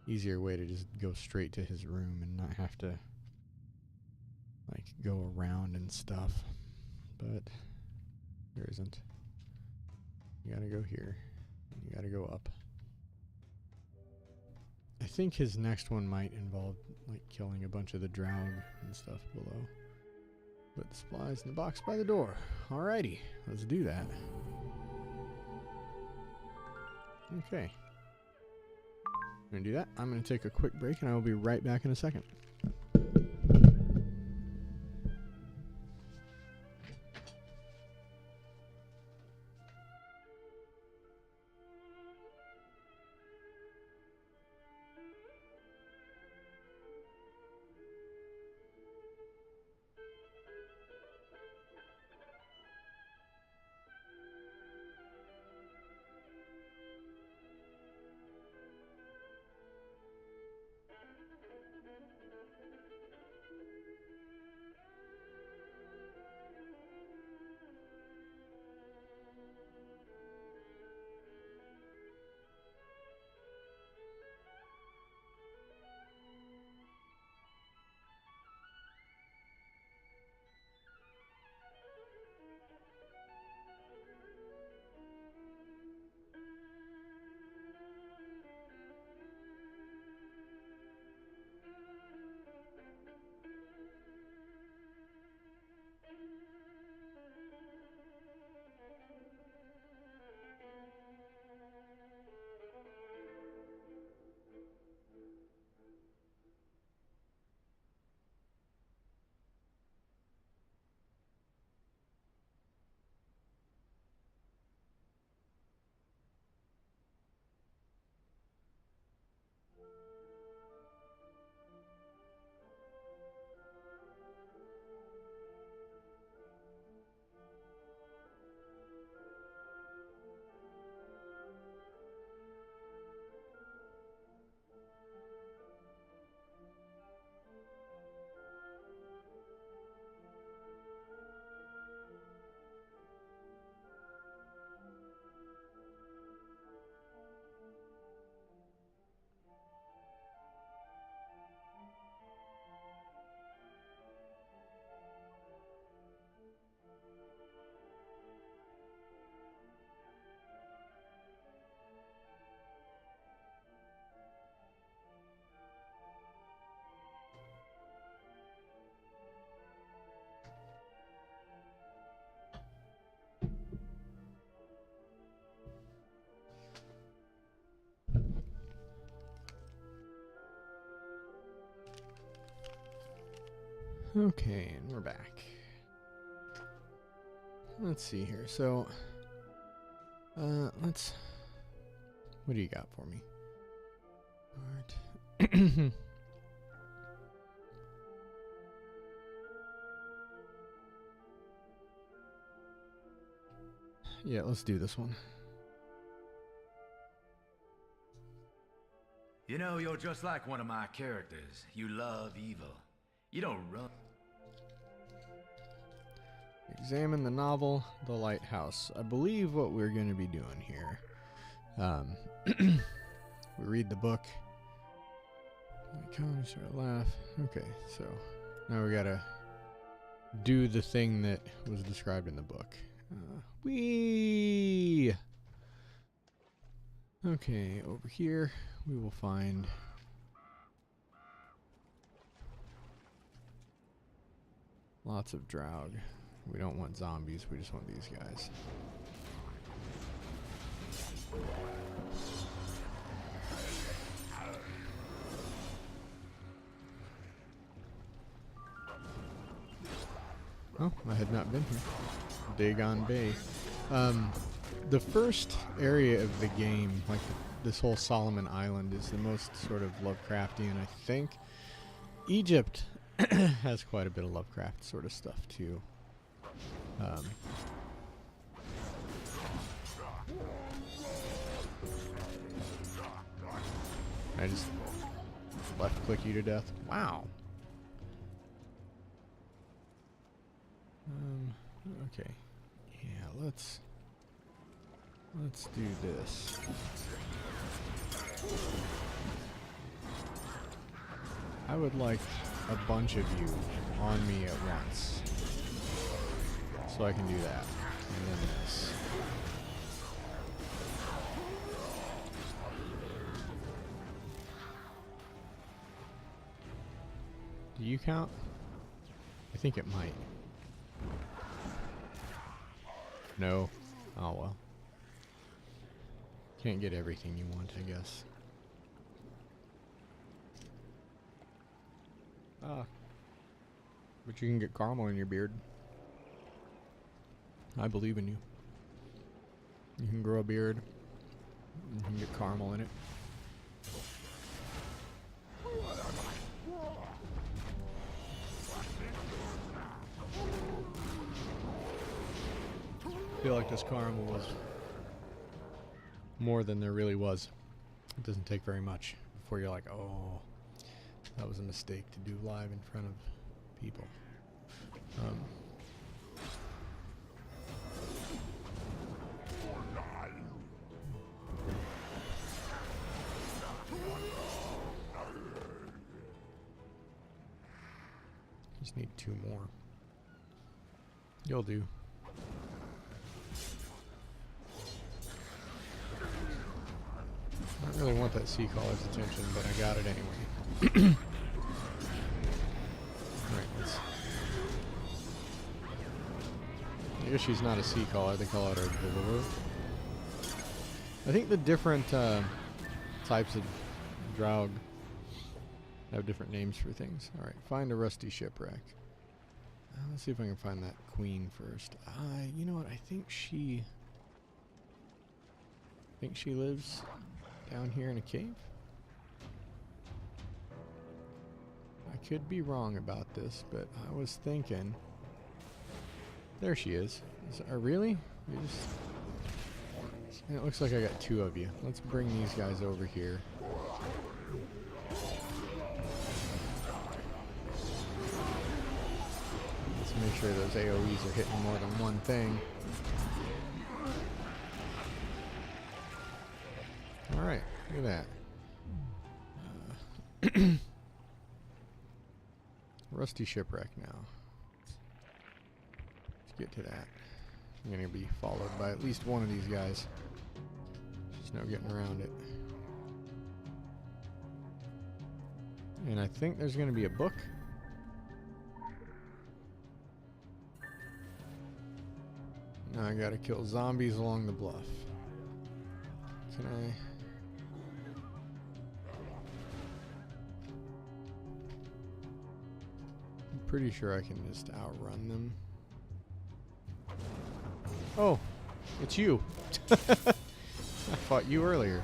easier way to just go straight to his room and not have to like go around and stuff. But there isn't. You gotta go here. And you gotta go up. I think his next one might involve like killing a bunch of the Draug and stuff below. Put the supplies in the box by the door. Alrighty, let's do that. Okay. I'm gonna do that. I'm gonna take a quick break and I will be right back in a second. Okay, and we're back. Let's see here. So, what do you got for me? Art. Yeah, let's do this one. You know, you're just like one of my characters. You love evil. You don't run. examine the novel, The Lighthouse. I believe what we're going to be doing here. We read the book. We kind of start to laugh. Okay, so now we gotta do the thing that was described in the book. Okay, over here we will find lots of Draug. We don't want zombies, we just want these guys. Oh, I had not been here. Dagon Bay. The first area of the game, like this whole Solomon Island, is the most sort of Lovecraftian, I think. Egypt has quite a bit of Lovecraft sort of stuff too. I just left click you to death. Wow. Okay. Yeah, let's do this. I would like a bunch of you on me at once. So I can do that. And then this. Do you count? I think it might. No. Oh well. Can't get everything you want, I guess. Ah. But you can get caramel in your beard. I believe in you. You can grow a beard. You can get caramel in it. I feel like this caramel was more than there really was. It doesn't take very much before you're like, oh, that was a mistake to do live in front of people. Just need 2 more. You'll do. I don't really want that sea collar's attention, but I got it anyway. Alright, let's... I guess she's not a sea collar, they call it a... I think the different types of Draug have different names for things. Alright, find a rusty shipwreck. Let's see if I can find that queen first. You know what, I think she lives down here in a cave? I could be wrong about this, but I was thinking... There she is. Really? It looks like I got 2 of you. Let's bring these guys over here. Let's make sure those AoEs are hitting more than one thing. Alright, look at that. Rusty shipwreck now. Let's get to that. I'm going to be followed by at least one of these guys. There's no getting around it. And I think there's going to be a book. Now I gotta kill zombies along the bluff. Can I... I'm pretty sure I can just outrun them. Oh, it's you. I fought you earlier.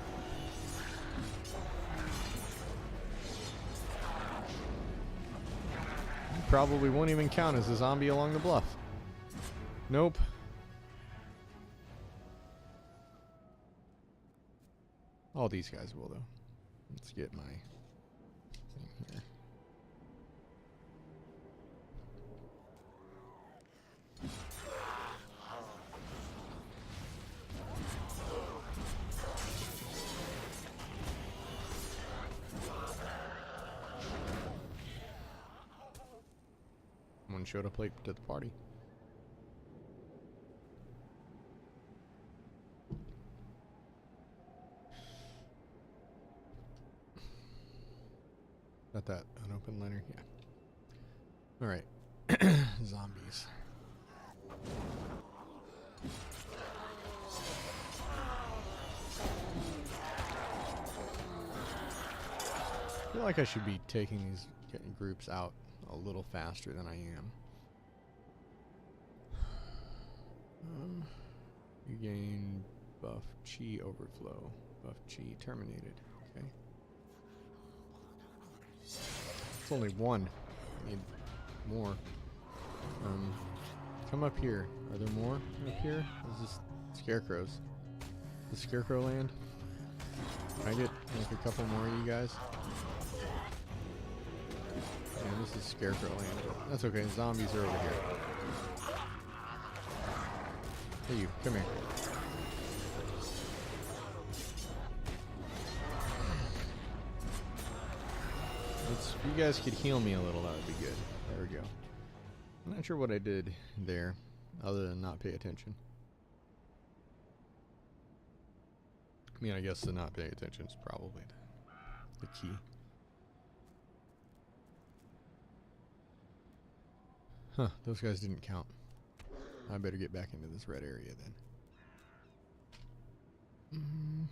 You probably won't even count as a zombie along the bluff. Nope. All these guys will, though. Let's get my thing here. showed up late to the party. Got that unopened letter? Yeah. Alright. Zombies. I feel like I should be taking these groups out a little faster than I am. You gain buff chi overflow. Buff chi terminated. Okay. It's only one. I need more. Come up here. Are there more up here? Is this scarecrows? The scarecrow land? Can I get like a couple more of you guys? Yeah, this is scarecrow land, but that's okay. Zombies are over here. Hey, you, come here. If you guys could heal me a little, that would be good. There we go. I'm not sure what I did there, other than not pay attention. I mean, I guess the not paying attention is probably the key. Huh, those guys didn't count. I better get back into this red area then.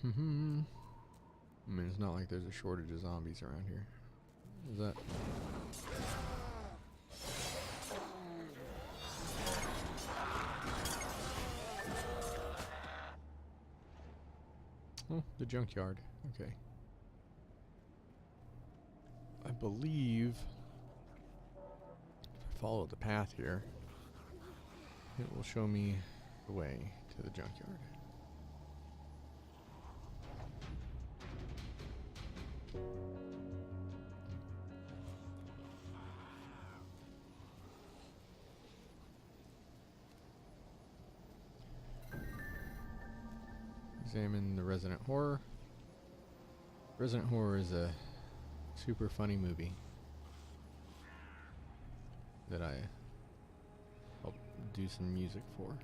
I mean, it's not like there's a shortage of zombies around here. Is that... Oh, the junkyard. Okay. I believe if I follow the path here, it will show me the way to the junkyard. Examine the Resident Horror. Resident Horror is a super funny movie that I helped do some music for.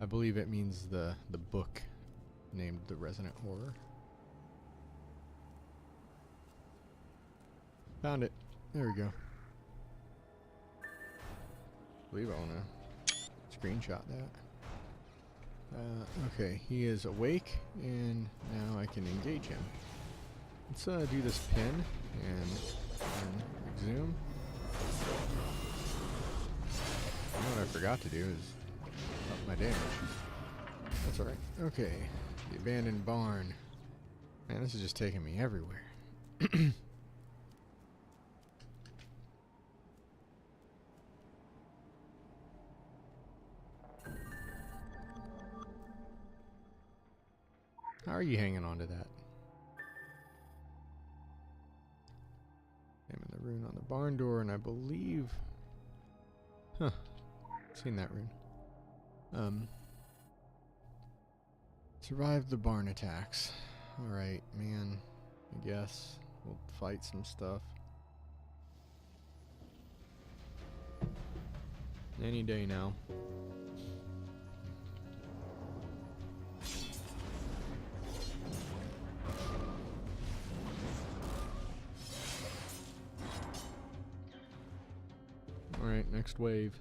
I believe it means the book named The Resident Horror. Found it. There we go. I believe I want to screenshot that. Okay, he is awake, and now I can engage him. Let's do this pin and exhume. You know what I forgot to do is up my damage. That's alright. Okay, the abandoned barn. Man, this is just taking me everywhere. How are you hanging on to that? I'm in the rune on the barn door, and I believe... Huh. Seen that rune. Survived the barn attacks. Alright, man. I guess we'll fight some stuff. Any day now. Alright, next wave.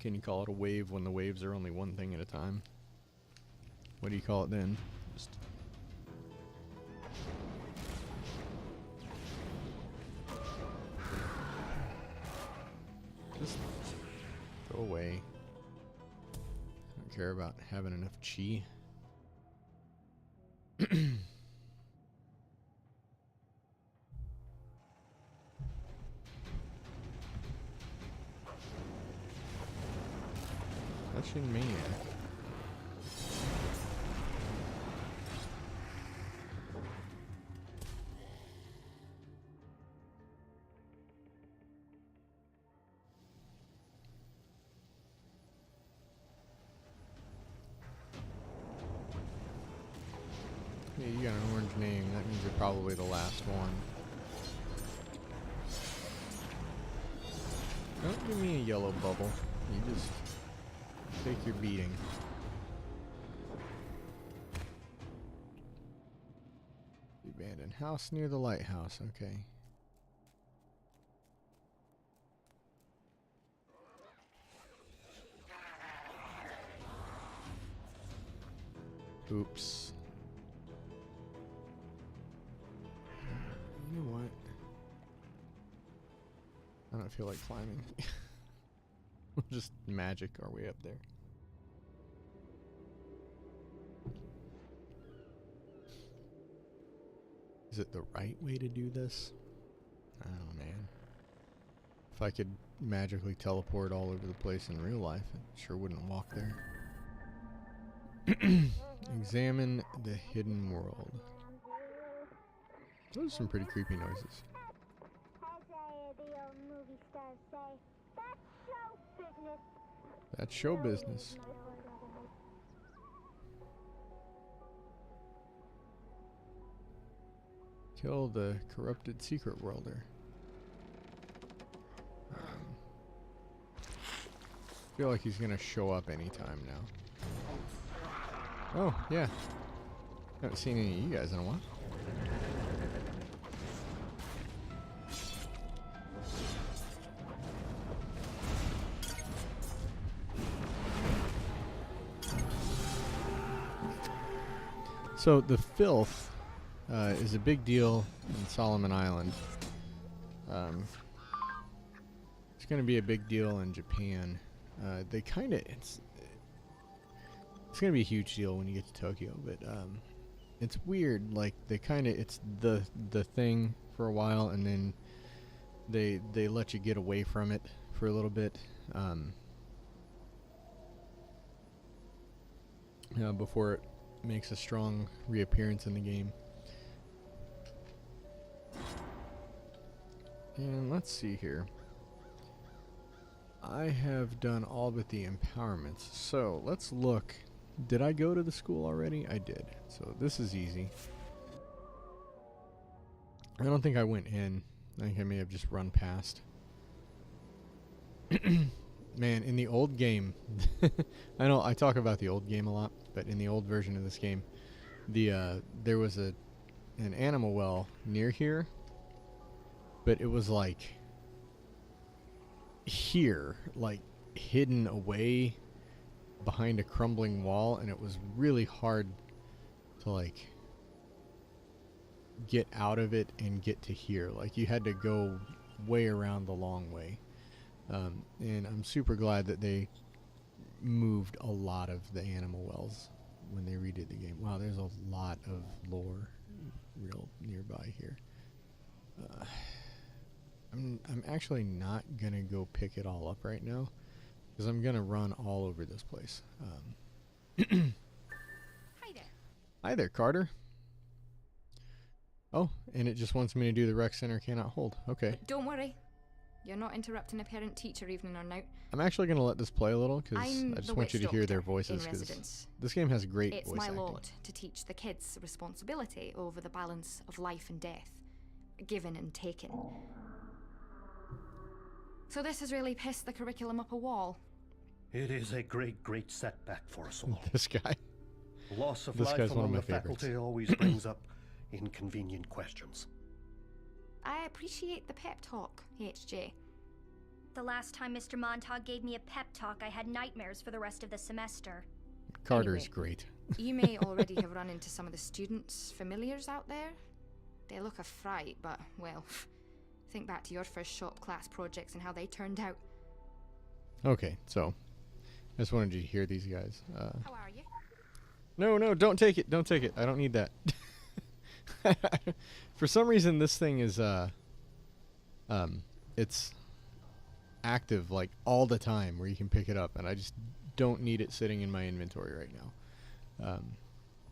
Can you call it a wave when the waves are only one thing at a time? What do you call it then? Just go away. I don't care about having enough chi. Touching me. Yeah, you got an orange name. That means you're probably the last one. Don't give me a yellow bubble. You just take your beating. The abandoned house near the lighthouse. Okay. Oops. You know what? I don't feel like climbing. We'll just magic our way up there. Is it the right way to do this? I don't know, man. If I could magically teleport all over the place in real life, I sure wouldn't walk there. Examine the hidden world. Those are some pretty creepy noises. That's show business. Kill the corrupted secret worlder. Feel like he's gonna show up anytime now. Oh, yeah. Haven't seen any of you guys in a while. So the filth is a big deal in Solomon Island. It's going to be a big deal in Japan. They kind of it's going to be a huge deal when you get to Tokyo, but it's weird. Like they kind of it's the thing for a while, and then they let you get away from it for a little bit. Before it makes a strong reappearance in the game. And let's see here. I have done all but the empowerments. So let's look. Did I go to the school already? I did. So this is easy. I don't think I went in. I think I may have just run past. Man, in the old game, I know I talk about the old game a lot, but in the old version of this game, there was an animal well near here, but it was like here, like hidden away behind a crumbling wall, and it was really hard to like get out of it and get to here. Like you had to go way around the long way. And I'm super glad that they moved a lot of the animal wells when they redid the game. Wow, there's a lot of lore real nearby here. I'm actually not gonna go pick it all up right now because I'm gonna run all over this place. Hi there. Hi there, Carter. Oh, and it just wants me to do the rec center cannot hold. Okay. But don't worry. You're not interrupting a parent-teacher evening or night. I'm actually going to let this play a little because I just want you to hear their voices. This game has great voice acting. It's my lot to teach the kids responsibility over the balance of life and death, given and taken. So this has really pissed the curriculum up a wall. It is a great, great setback for us all. This guy. Loss of life among the faculty always brings up inconvenient questions. I appreciate the pep talk, HJ. The last time Mr. Montauk gave me a pep talk, I had nightmares for the rest of the semester. Carter's Anyway, great. You may already have run into some of the students' familiars out there. They look a fright, but, well, think back to your first shop class projects and how they turned out. Okay, so I just wanted you to hear these guys. How are you? No, don't take it. Don't take it. I don't need that. For some reason, this thing is, it's active, like, all the time where you can pick it up, and I just don't need it sitting in my inventory right now.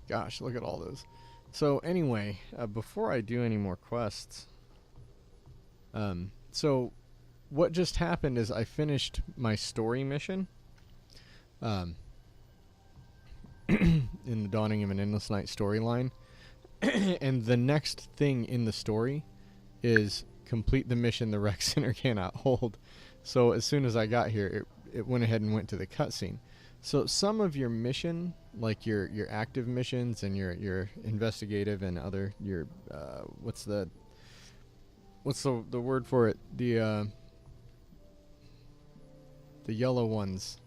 Gosh, look at all those. So, anyway, before I do any more quests, so what just happened is I finished my story mission, in the Dawning of an Endless Night storyline. and the next thing in the story is complete the mission the rec center cannot hold. So as soon as I got here, it went ahead and went to the cutscene. So some of your mission, like your active missions and your investigative and other what's the word for it? The yellow ones.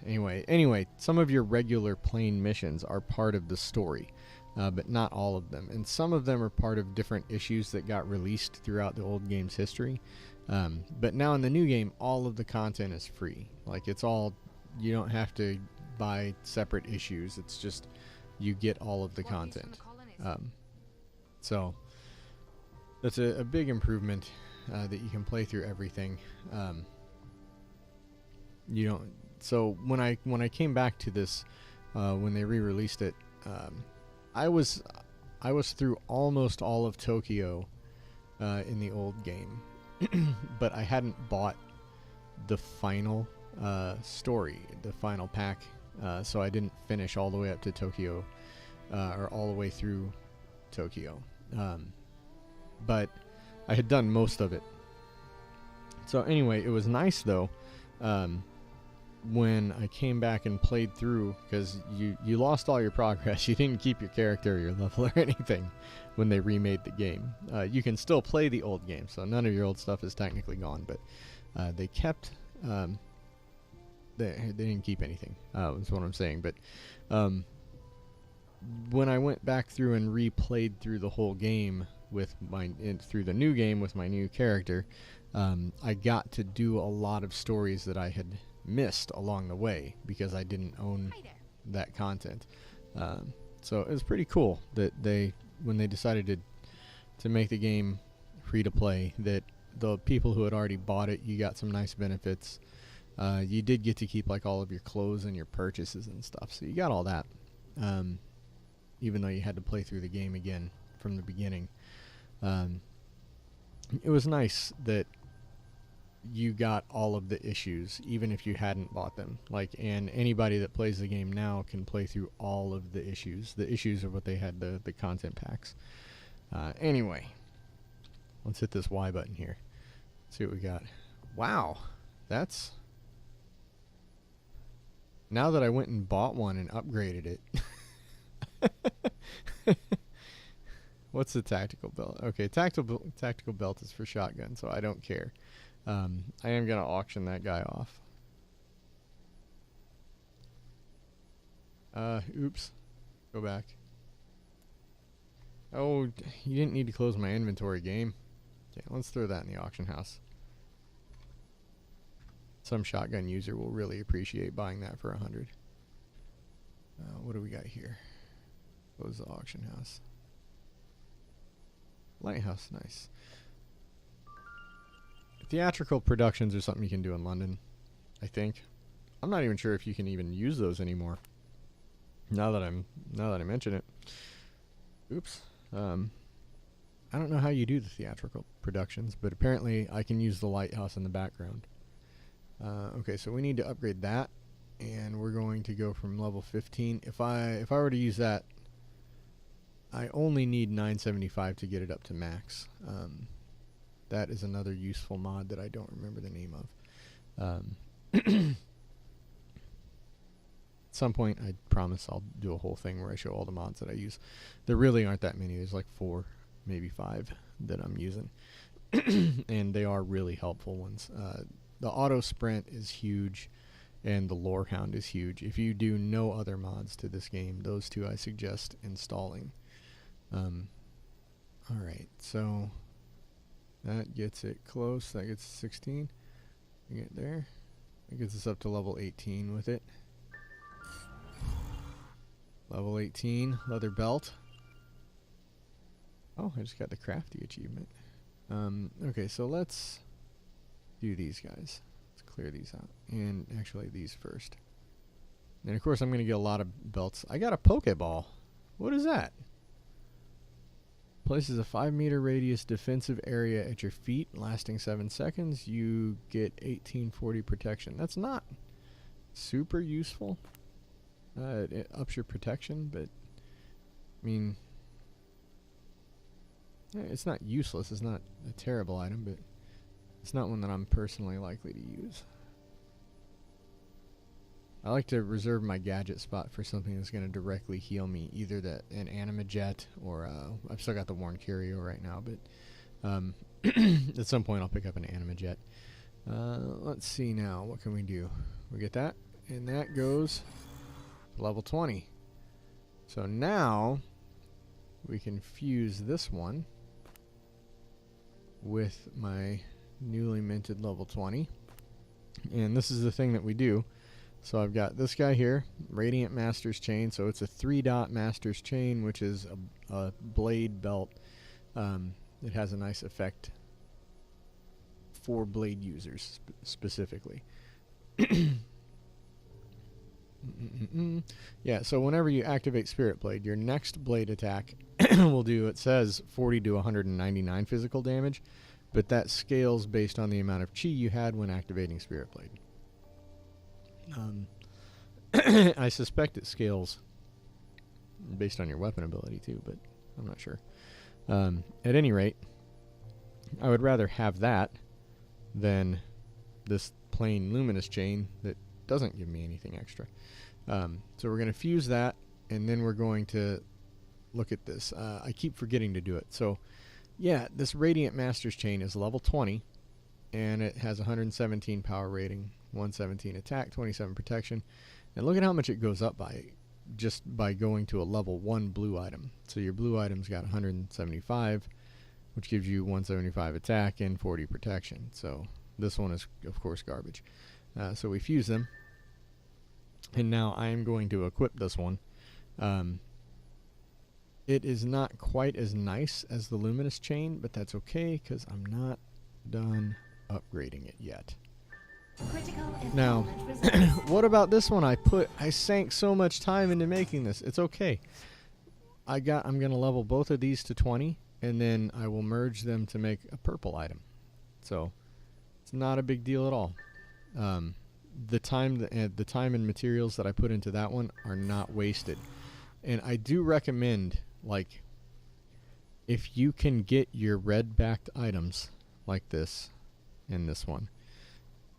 Anyway, some of your regular plain missions are part of the story, but not all of them. And some of them are part of different issues that got released throughout the old game's history. But now in the new game, all of the content is free. Like, it's all, you don't have to buy separate issues. It's just, you get all of the content. So that's a big improvement, that you can play through everything. You don't. So when I came back to this, when they re-released it, I was through almost all of Tokyo in the old game, but I hadn't bought the final story, the final pack, so I didn't finish all the way up to Tokyo, or all the way through Tokyo. But I had done most of it. So anyway, it was nice though. When I came back and played through, because you lost all your progress. You didn't keep your character or your level or anything when they remade the game. You can still play the old game, so none of your old stuff is technically gone, but they kept, they didn't keep anything, is what I'm saying. But when I went back through and replayed through the whole game with through the new game with my new character, I got to do a lot of stories that I had missed along the way because I didn't own that content. So it was pretty cool that when they decided to make the game free to play, that the people who had already bought it, you got some nice benefits. You did get to keep like all of your clothes and your purchases and stuff, so you got all that, even though you had to play through the game again from the beginning. It was nice that you got all of the issues, even if you hadn't bought them. And anybody that plays the game now can play through all of the issues. The issues are what they had, the content packs. Anyway, let's hit this Y button here. See what we got. Wow, that's... Now that I went and bought one and upgraded it. What's the tactical belt? Okay, tactical belt is for shotgun, so I don't care. I am going to auction that guy off. Oops. Go back. Oh, you didn't need to close my inventory, game. Okay, let's throw that in the auction house. Some shotgun user will really appreciate buying that for 100. What do we got here? Close the auction house. Lighthouse, nice. Theatrical productions are something you can do in London, I think. I'm not even sure if you can even use those anymore. Now that I mention it. Oops. I don't know how you do the theatrical productions, but apparently I can use the lighthouse in the background. Okay, so we need to upgrade that, and we're going to go from level 15. If I were to use that, I only need 975 to get it up to max. That is another useful mod that I don't remember the name of. At some point, I promise I'll do a whole thing where I show all the mods that I use. There really aren't that many. There's like 4, maybe 5 that I'm using. And they are really helpful ones. The auto sprint is huge, and the lore hound is huge. If you do no other mods to this game, those two I suggest installing. Alright, so that gets it close. That gets 16. We get there. That gets us up to level 18 with it. Level 18, leather belt. Oh, I just got the crafty achievement. Okay, so let's do these guys. Let's clear these out. And actually these first. And of course I'm going to get a lot of belts. I got a Pokeball. What is that? Places a 5-meter radius defensive area at your feet, lasting 7 seconds. You get 1840 protection. That's not super useful. It ups your protection, but I mean, it's not useless. It's not a terrible item, but it's not one that I'm personally likely to use. I like to reserve my gadget spot for something that's going to directly heal me, either an Animajet or I've still got the Worn Curio right now, but at some point I'll pick up an Animajet. Let's see now, what can we do? We get that, and that goes level 20. So now we can fuse this one with my newly minted level 20, and this is the thing that we do. So I've got this guy here, Radiant Master's Chain. So it's a 3-dot Master's Chain, which is a blade belt. It has a nice effect for blade users specifically. Yeah, so whenever you activate Spirit Blade, your next blade attack will do, it says 40 to 199 physical damage, but that scales based on the amount of chi you had when activating Spirit Blade. I suspect it scales based on your weapon ability too, but I'm not sure. At any rate, I would rather have that than this plain luminous chain that doesn't give me anything extra. So we're going to fuse that, and then we're going to look at this. I keep forgetting to do it. So yeah, this Radiant Master's Chain is level 20, and it has 117 power rating, 117 attack, 27 protection. And look at how much it goes up by just by going to a level 1 blue item. So your blue item's got 175, which gives you 175 attack and 40 protection. So this one is, of course, garbage. So we fuse them. And now I am going to equip this one. It is not quite as nice as the Luminous Chain, but that's okay because I'm not done upgrading it yet. Now, what about this one? I sank so much time into making this. It's okay. I'm going to level both of these to 20, and then I will merge them to make a purple item. So it's not a big deal at all. The time and materials that I put into that one are not wasted. And I do recommend, like, if you can get your red-backed items like this and this one,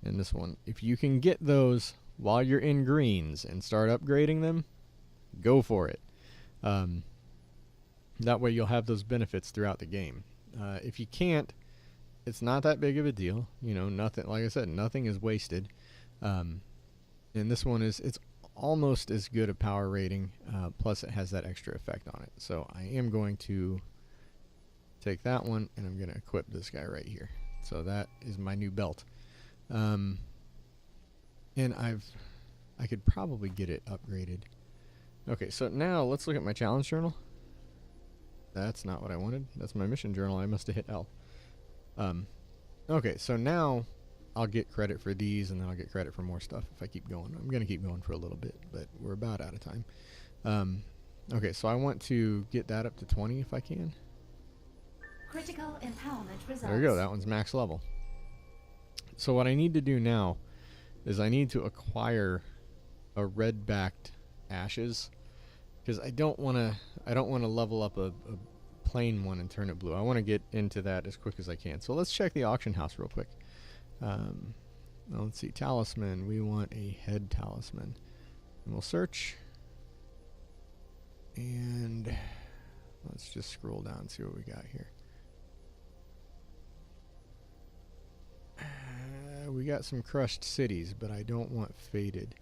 and this one, if you can get those while you're in greens and start upgrading them, go for it. That way you'll have those benefits throughout the game. If you can't, it's not that big of a deal. You know, nothing, like I said, nothing is wasted. And this one it's almost as good a power rating, plus it has that extra effect on it. So I am going to take that one, and I'm going to equip this guy right here. So that is my new belt. And I could probably get it upgraded. Okay, so now let's look at my challenge journal. That's not what I wanted. That's my mission journal. I must have hit L. Okay, so now I'll get credit for these, and then I'll get credit for more stuff if I keep going. I'm going to keep going for a little bit, but we're about out of time. Okay, so I want to get that up to 20 if I can. Critical empowerment results. There we go. That one's max level. So what I need to do now is I need to acquire a red-backed ashes, because I don't want to level up a plain one and turn it blue. I want to get into that as quick as I can. So let's check the auction house real quick. Let's see, talisman. We want a head talisman. And we'll search. And let's just scroll down and see what we got here. We got some crushed cities, but I don't want faded.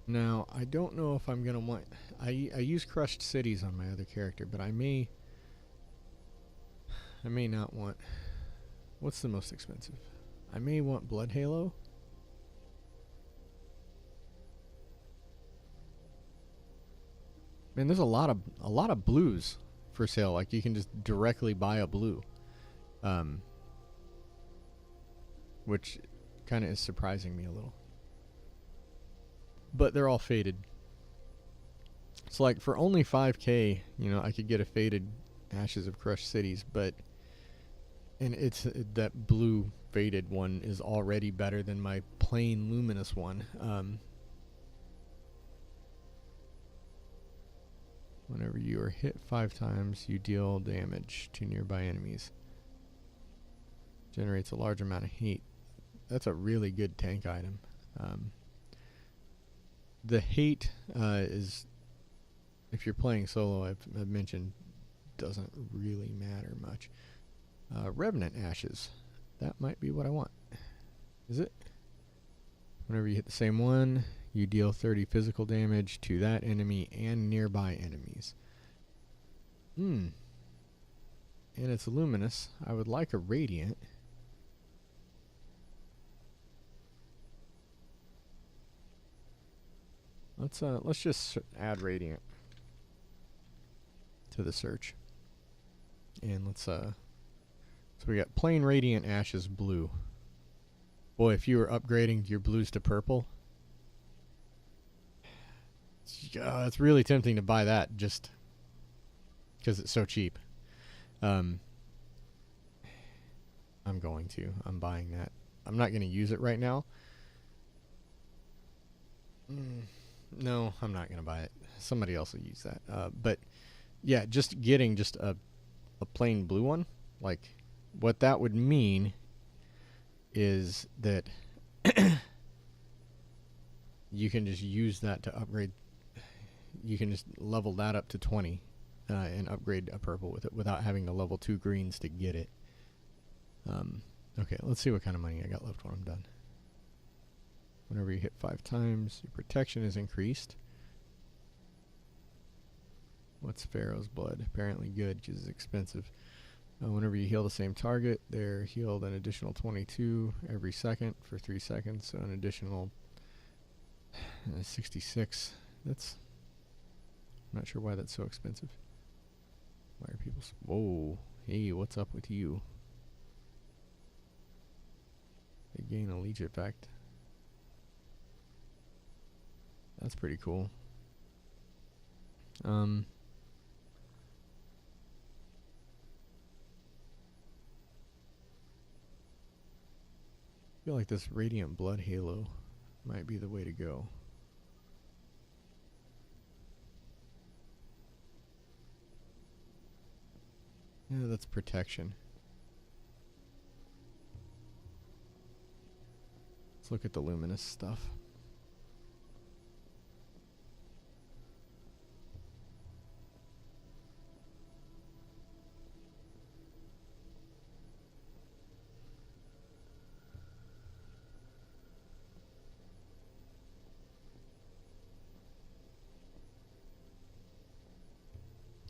Now, I don't know if I'm going to want... I use crushed cities on my other character, but I may not want... What's the most expensive? I may want Blood Halo. Man, there's a lot of blues for sale. Like, you can just directly buy a blue, which kind of is surprising me a little. But they're all faded. So, like, for only 5K, you know, I could get a faded Ashes of Crushed Cities, but And it's that blue faded one is already better than my plain luminous one. Whenever you are hit 5 times, you deal damage to nearby enemies. Generates a large amount of heat. That's a really good tank item. The hate is, if you're playing solo, I've mentioned, doesn't really matter much. Revenant Ashes. That might be what I want. Is it? Whenever you hit the same one, you deal 30 physical damage to that enemy and nearby enemies. And it's luminous. I would like a radiant. Let's just add radiant to the search. And let's so we got plain radiant ashes blue. Boy, if you were upgrading your blues to purple, it's really tempting to buy that just because it's so cheap. I'm buying that. I'm not going to use it right now. No, I'm not going to buy it. Somebody else will use that. But yeah, just getting just a plain blue one, like what that would mean is that you can just use that to upgrade. You can just level that up to 20 and upgrade a purple with it without having to level 2 greens to get it. Okay, let's see what kind of money I got left when I'm done. Whenever you hit 5 times, your protection is increased. What's Pharaoh's Blood? Apparently good because it's expensive. Whenever you heal the same target, they're healed an additional 22 every second for 3 seconds. So an additional 66. That's... I'm not sure why that's so expensive. Why are people... Whoa. Hey, what's up with you? They gain a leech effect. That's pretty cool. I feel like this Radiant Blood Halo might be the way to go. Yeah, that's protection. Let's look at the luminous stuff.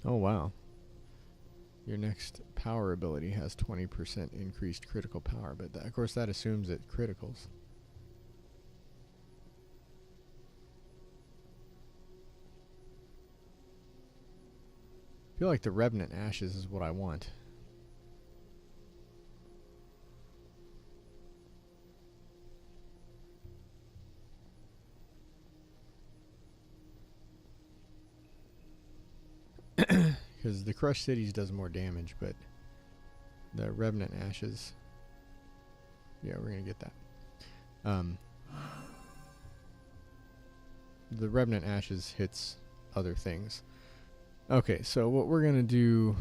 Oh wow. Your next power ability has 20% increased critical power, but of course that assumes it criticals. I feel like the Revenant Ashes is what I want. Because the Crushed Cities does more damage, but the Revenant Ashes... Yeah, we're going to get that. The Revenant Ashes hits other things. Okay, so what we're going to do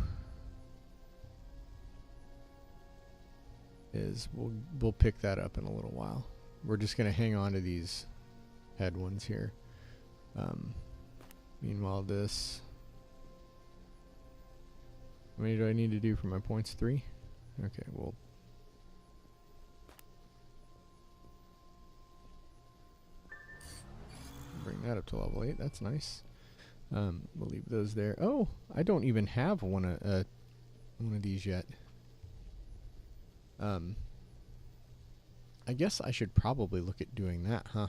is we'll pick that up in a little while. We're just going to hang on to these head ones here. Meanwhile, this... How many do I need to do for my points? 3? Okay, well... Bring that up to level 8. That's nice. We'll leave those there. Oh, I don't even have one of these yet. I guess I should probably look at doing that, huh?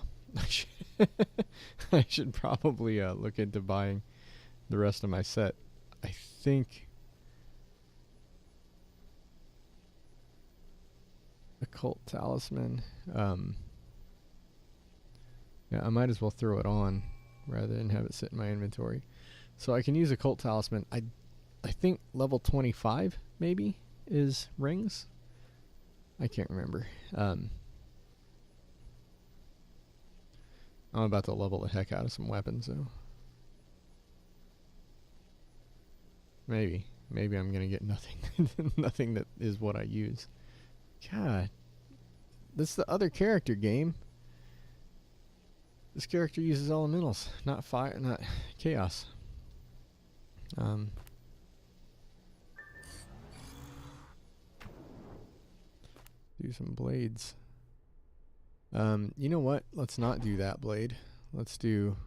I should probably look into buying the rest of my set. I think... Occult Talisman. Yeah, I might as well throw it on rather than have it sit in my inventory. So I can use Occult Talisman. I think level 25 maybe is rings. I can't remember. I'm about to level the heck out of some weapons, though. Maybe I'm gonna get nothing. Nothing that is what I use. God, this is the other character game. This character uses elementals, not fire, not chaos. Do some blades. You know what? Let's not do that blade. Let's do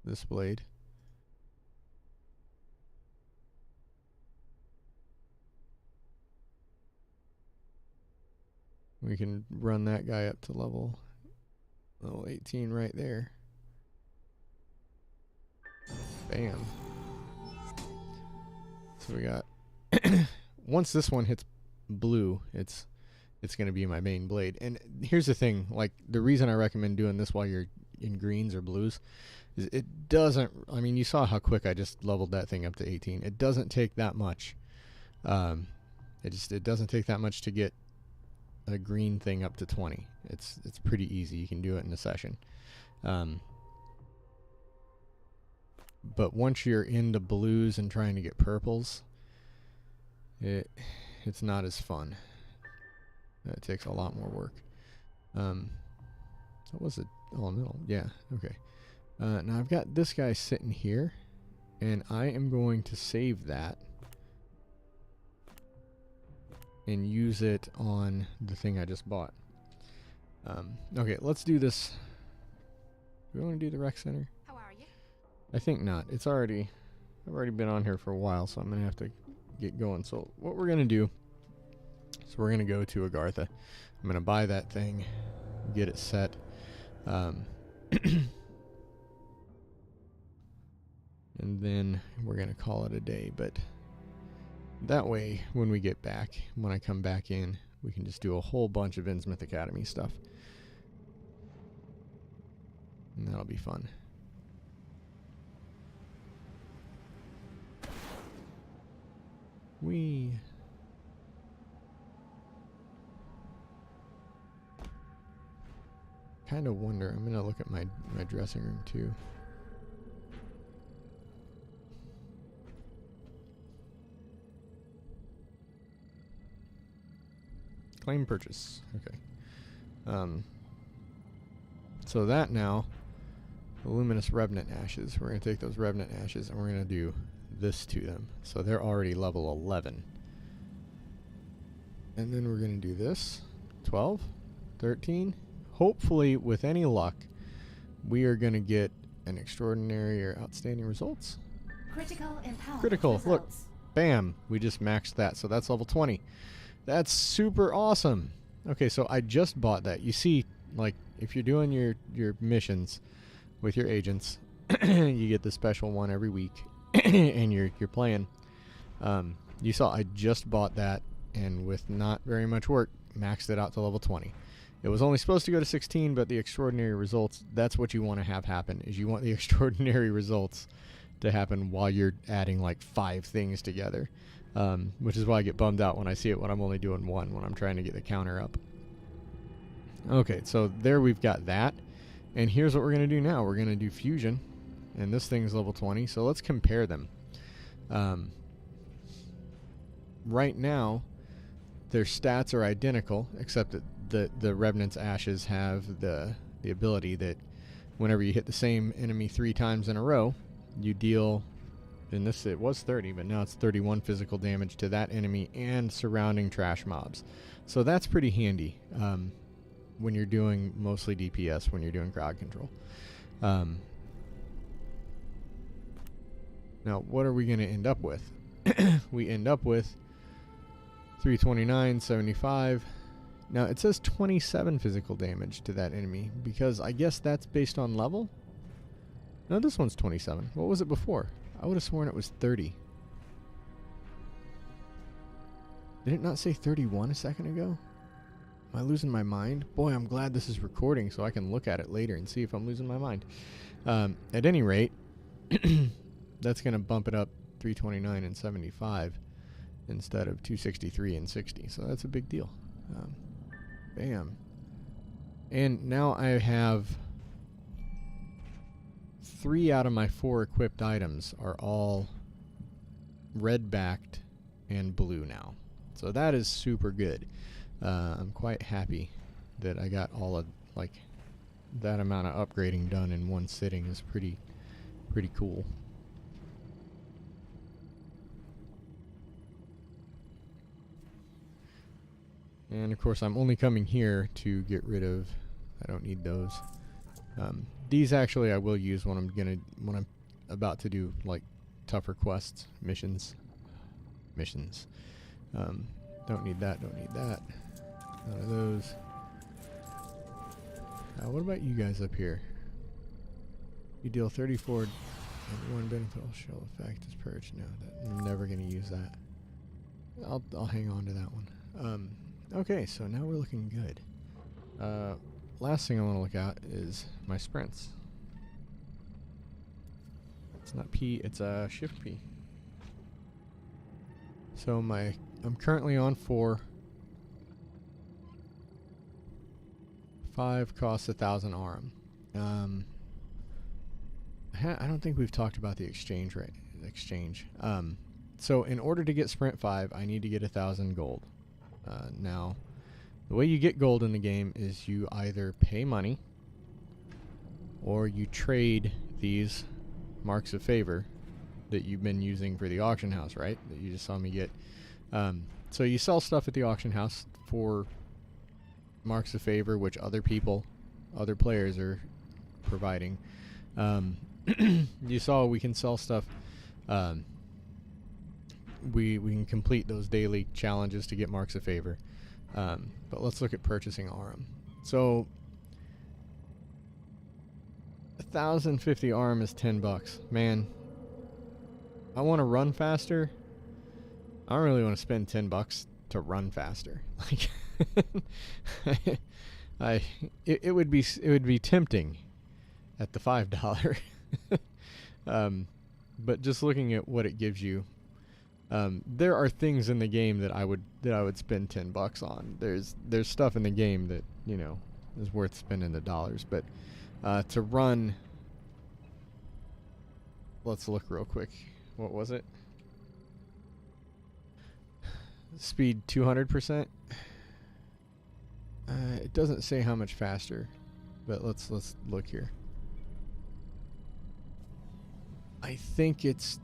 this blade. We can run that guy up to level 18 right there. Bam. So we got once this one hits blue, it's going to be my main blade. And here's the thing, like the reason I recommend doing this while you're in greens or blues is it doesn't, I mean, you saw how quick I just leveled that thing up to 18. It doesn't take that much. It doesn't take that much to get a green thing up to 20. It's pretty easy. You can do it in a session. But once you're into blues and trying to get purples, it's not as fun. It takes a lot more work. What was it? Elemental. Yeah, okay. Now I've got this guy sitting here, and I am going to save that and use it on the thing I just bought. Okay, let's do this. Do we want to do the rec center? How are you? I think not. I've already been on here for a while, so I'm going to have to get going. So what we're going to do is we're going to go to Agartha. I'm going to buy that thing, get it set. And then we're going to call it a day, but that way, when we get back, when I come back in, we can just do a whole bunch of Innsmouth Academy stuff. And that'll be fun. Whee! Kind of wonder, I'm going to look at my dressing room too. Claim purchase. Okay. So that now, the luminous revenant ashes. We're going to take those revenant ashes and we're going to do this to them. So they're already level 11. And then we're going to do this. 12, 13. Hopefully, with any luck, we are going to get an extraordinary or outstanding results. Critical empowerment Critical. results. Look. Bam. We just maxed that. So that's level 20. That's super awesome. Okay, so I just bought that. You see, like, if you're doing your missions with your agents, you get the special one every week, and you're playing. You saw I just bought that, and with not very much work, maxed it out to level 20. It was only supposed to go to 16, but the extraordinary results, that's what you want to have happen, is you want the extraordinary results to happen while you're adding like 5 things together. Which is why I get bummed out when I see it when I'm only doing 1, when I'm trying to get the counter up. Okay, so there we've got that. And here's what we're going to do now. We're going to do fusion. And this thing's level 20, so let's compare them. Right now, their stats are identical, except that the Revenant's Ashes have the ability that whenever you hit the same enemy 3 times in a row, you deal... In this, it was 30, but now it's 31 physical damage to that enemy and surrounding trash mobs. So that's pretty handy when you're doing mostly DPS, when you're doing crowd control. Now, what are we going to end up with? We end up with 329, 75. Now, it says 27 physical damage to that enemy, because I guess that's based on level? No, this one's 27. What was it before? I would have sworn it was 30. Did it not say 31 a second ago? Am I losing my mind? Boy, I'm glad this is recording so I can look at it later and see if I'm losing my mind. At any rate, that's going to bump it up 329 and 75. instead of 263 and 60. So that's a big deal. Bam. And now I have 3 out of my 4 equipped items are all red backed and blue now. So that is super good. I'm quite happy that I got all of like that amount of upgrading done in one sitting. Is pretty cool. And of course I'm only coming here to get rid of, I don't need those. These actually I will use when I'm about to do like tougher quests, missions. Don't need that, don't need that. None of those. What about you guys up here? You deal 34 and 1 beneficial effect is purged. No, I'm never going to use that. I'll hang on to that one. Okay, so now we're looking good. Last thing I want to look at is my sprints. It's not P, it's Shift P. So I'm currently on 4. 5 costs 1,000 ARM. I don't think we've talked about the exchange rate. So in order to get Sprint 5, I need to get 1,000 gold. Now, the way you get gold in the game is you either pay money or you trade these marks of favor that you've been using for the auction house, right? That you just saw me get. So you sell stuff at the auction house for marks of favor, which other players are providing. You saw we can sell stuff. We can complete those daily challenges to get marks of favor. But let's look at purchasing ARM. So 1,050 ARM is $10. Man, I want to run faster. I don't really want to spend $10 to run faster. Like, it would be tempting at the $5. But just looking at what it gives you, there are things in the game that I would spend $10 on. There's stuff in the game that, you know, is worth spending the dollars. But to run, let's look real quick. What was it? Speed 200%. It doesn't say how much faster, but let's look here. I think it's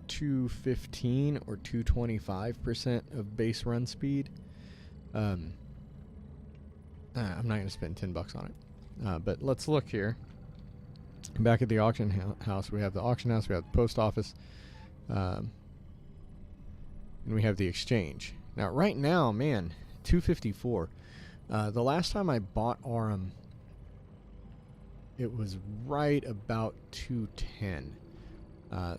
215 or 225% of base run speed. I'm not going to spend $10 on it. But let's look here. Back at the auction house, we have the auction house, we have the post office, and we have the exchange. Now, right now, man, 254. The last time I bought Aurum, it was right about 210.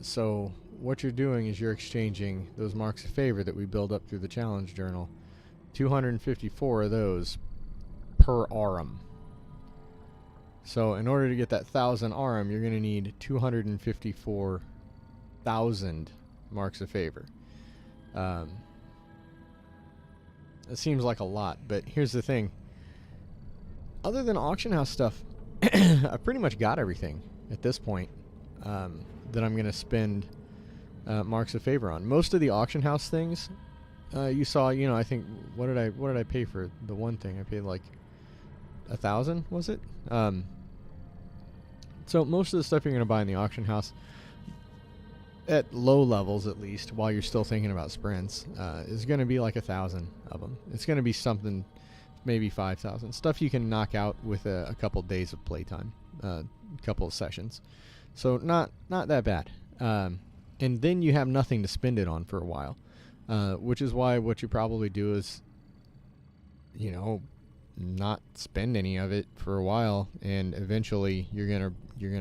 So what you're doing is you're exchanging those marks of favor that we build up through the challenge journal. 254 of those per Aurum. So in order to get that 1,000 Aurum, you're going to need 254,000 marks of favor. It seems like a lot, but here's the thing. Other than auction house stuff, I've pretty much got everything at this point that I'm going to spend marks of favor on. Most of the auction house things, you saw, you know, I think, what did I pay for the one thing? I paid like 1,000, was it? So most of the stuff you're going to buy in the auction house, at low levels at least, while you're still thinking about sprints, is going to be like 1,000 of them. It's going to be something, maybe 5,000. Stuff you can knock out with a couple days of playtime, a couple of sessions. So not that bad. And then you have nothing to spend it on for a while, which is why what you probably do is, you know, not spend any of it for a while, and eventually you're gonna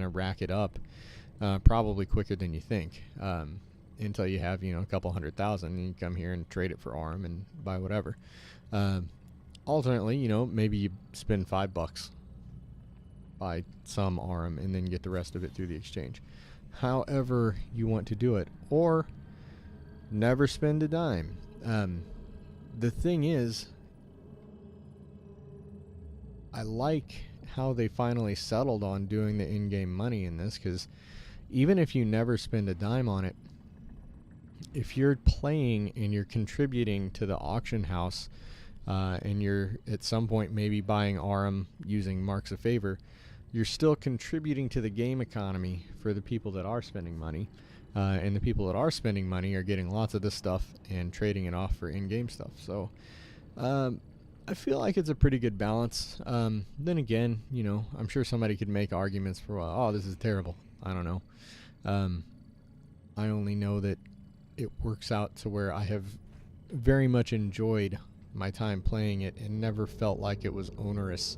rack it up, probably quicker than you think, until you have, you know, a couple 100,000, and you come here and trade it for ARM and buy whatever. Alternately, you know, maybe you spend $5, buy some ARM, and then get the rest of it through the exchange. However you want to do it, or never spend a dime. The thing is, I like how they finally settled on doing the in-game money in this, because even if you never spend a dime on it, if you're playing and you're contributing to the auction house, and you're at some point maybe buying Aurum using Marks of Favor, you're still contributing to the game economy for the people that are spending money. And the people that are spending money are getting lots of this stuff and trading it off for in-game stuff. So I feel like it's a pretty good balance. Then again, you know, I'm sure somebody could make arguments for, oh, this is terrible. I don't know. I only know that it works out to where I have very much enjoyed my time playing it and never felt like it was onerous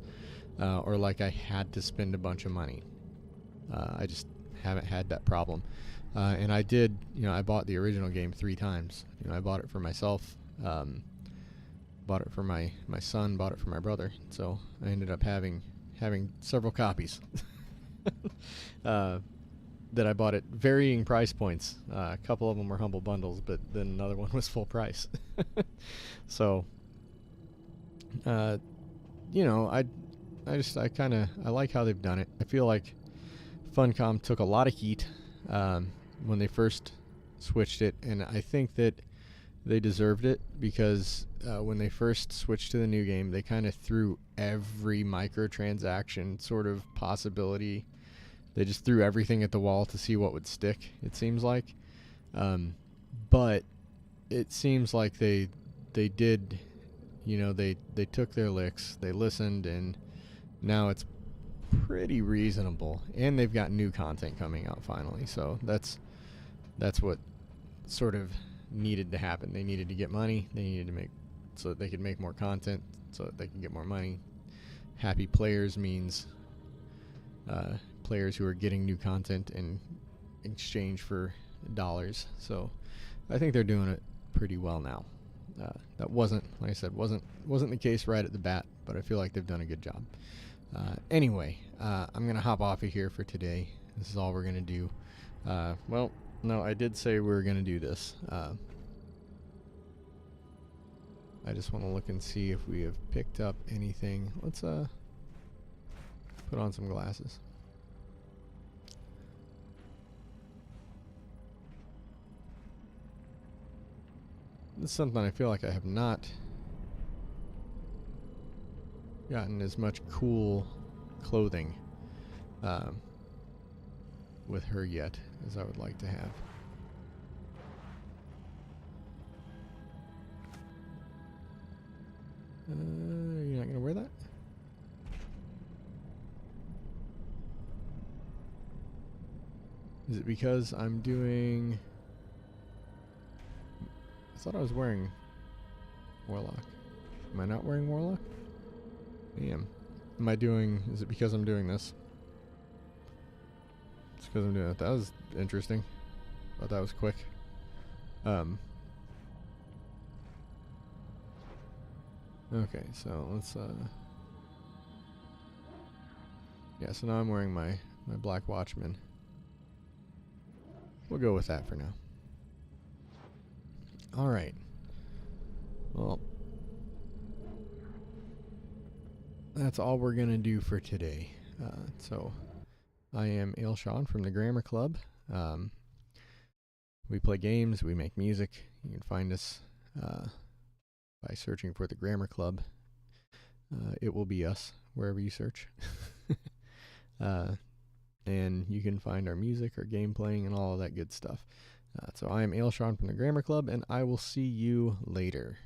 or like I had to spend a bunch of money. I just haven't had that problem. And I did, you know, I bought the original game 3 times. You know, I bought it for myself, bought it for my son, bought it for my brother. So I ended up having several copies that I bought at varying price points. A couple of them were humble bundles, but then another one was full price. So, you know, I like how they've done it. I feel like Funcom took a lot of heat when they first switched it, and I think that they deserved it, because when they first switched to the new game, they kind of threw every microtransaction sort of possibility. They just threw everything at the wall to see what would stick, it seems like. But it seems like they did, you know, they took their licks, they listened, and now it's pretty reasonable. And they've got new content coming out finally, so that's what sort of needed to happen. They needed to get money, they needed to make so that they could make more content, so that they can get more money. Happy players means players who are getting new content in exchange for dollars. So I think they're doing it pretty well now. That wasn't, like I said, wasn't the case right at the bat, but I feel like they've done a good job. Anyway, I'm gonna hop off of here for today. This is all we're gonna do. Well, no, I did say we were gonna do this. I just want to look and see if we have picked up anything. Let's put on some glasses. This is something I feel like I have not gotten as much cool clothing with her yet as I would like to have. You're not going to wear that? Is it because I'm doing... I thought I was wearing Warlock. Am I not wearing Warlock? I am. Am I doing... Is it because I'm doing this? It's because I'm doing it. That was interesting. Thought that was quick. Okay, so let's yeah, so now I'm wearing my Black Watchman. We'll go with that for now. Alright. Well, that's all we're gonna do for today. So I am Ailshawn from the Grammar Club. We play games, we make music. You can find us by searching for the Grammar Club. It will be us wherever you search. And you can find our music, our game playing, and all of that good stuff. So I am Ailshawn from the Grammar Club, and I will see you later.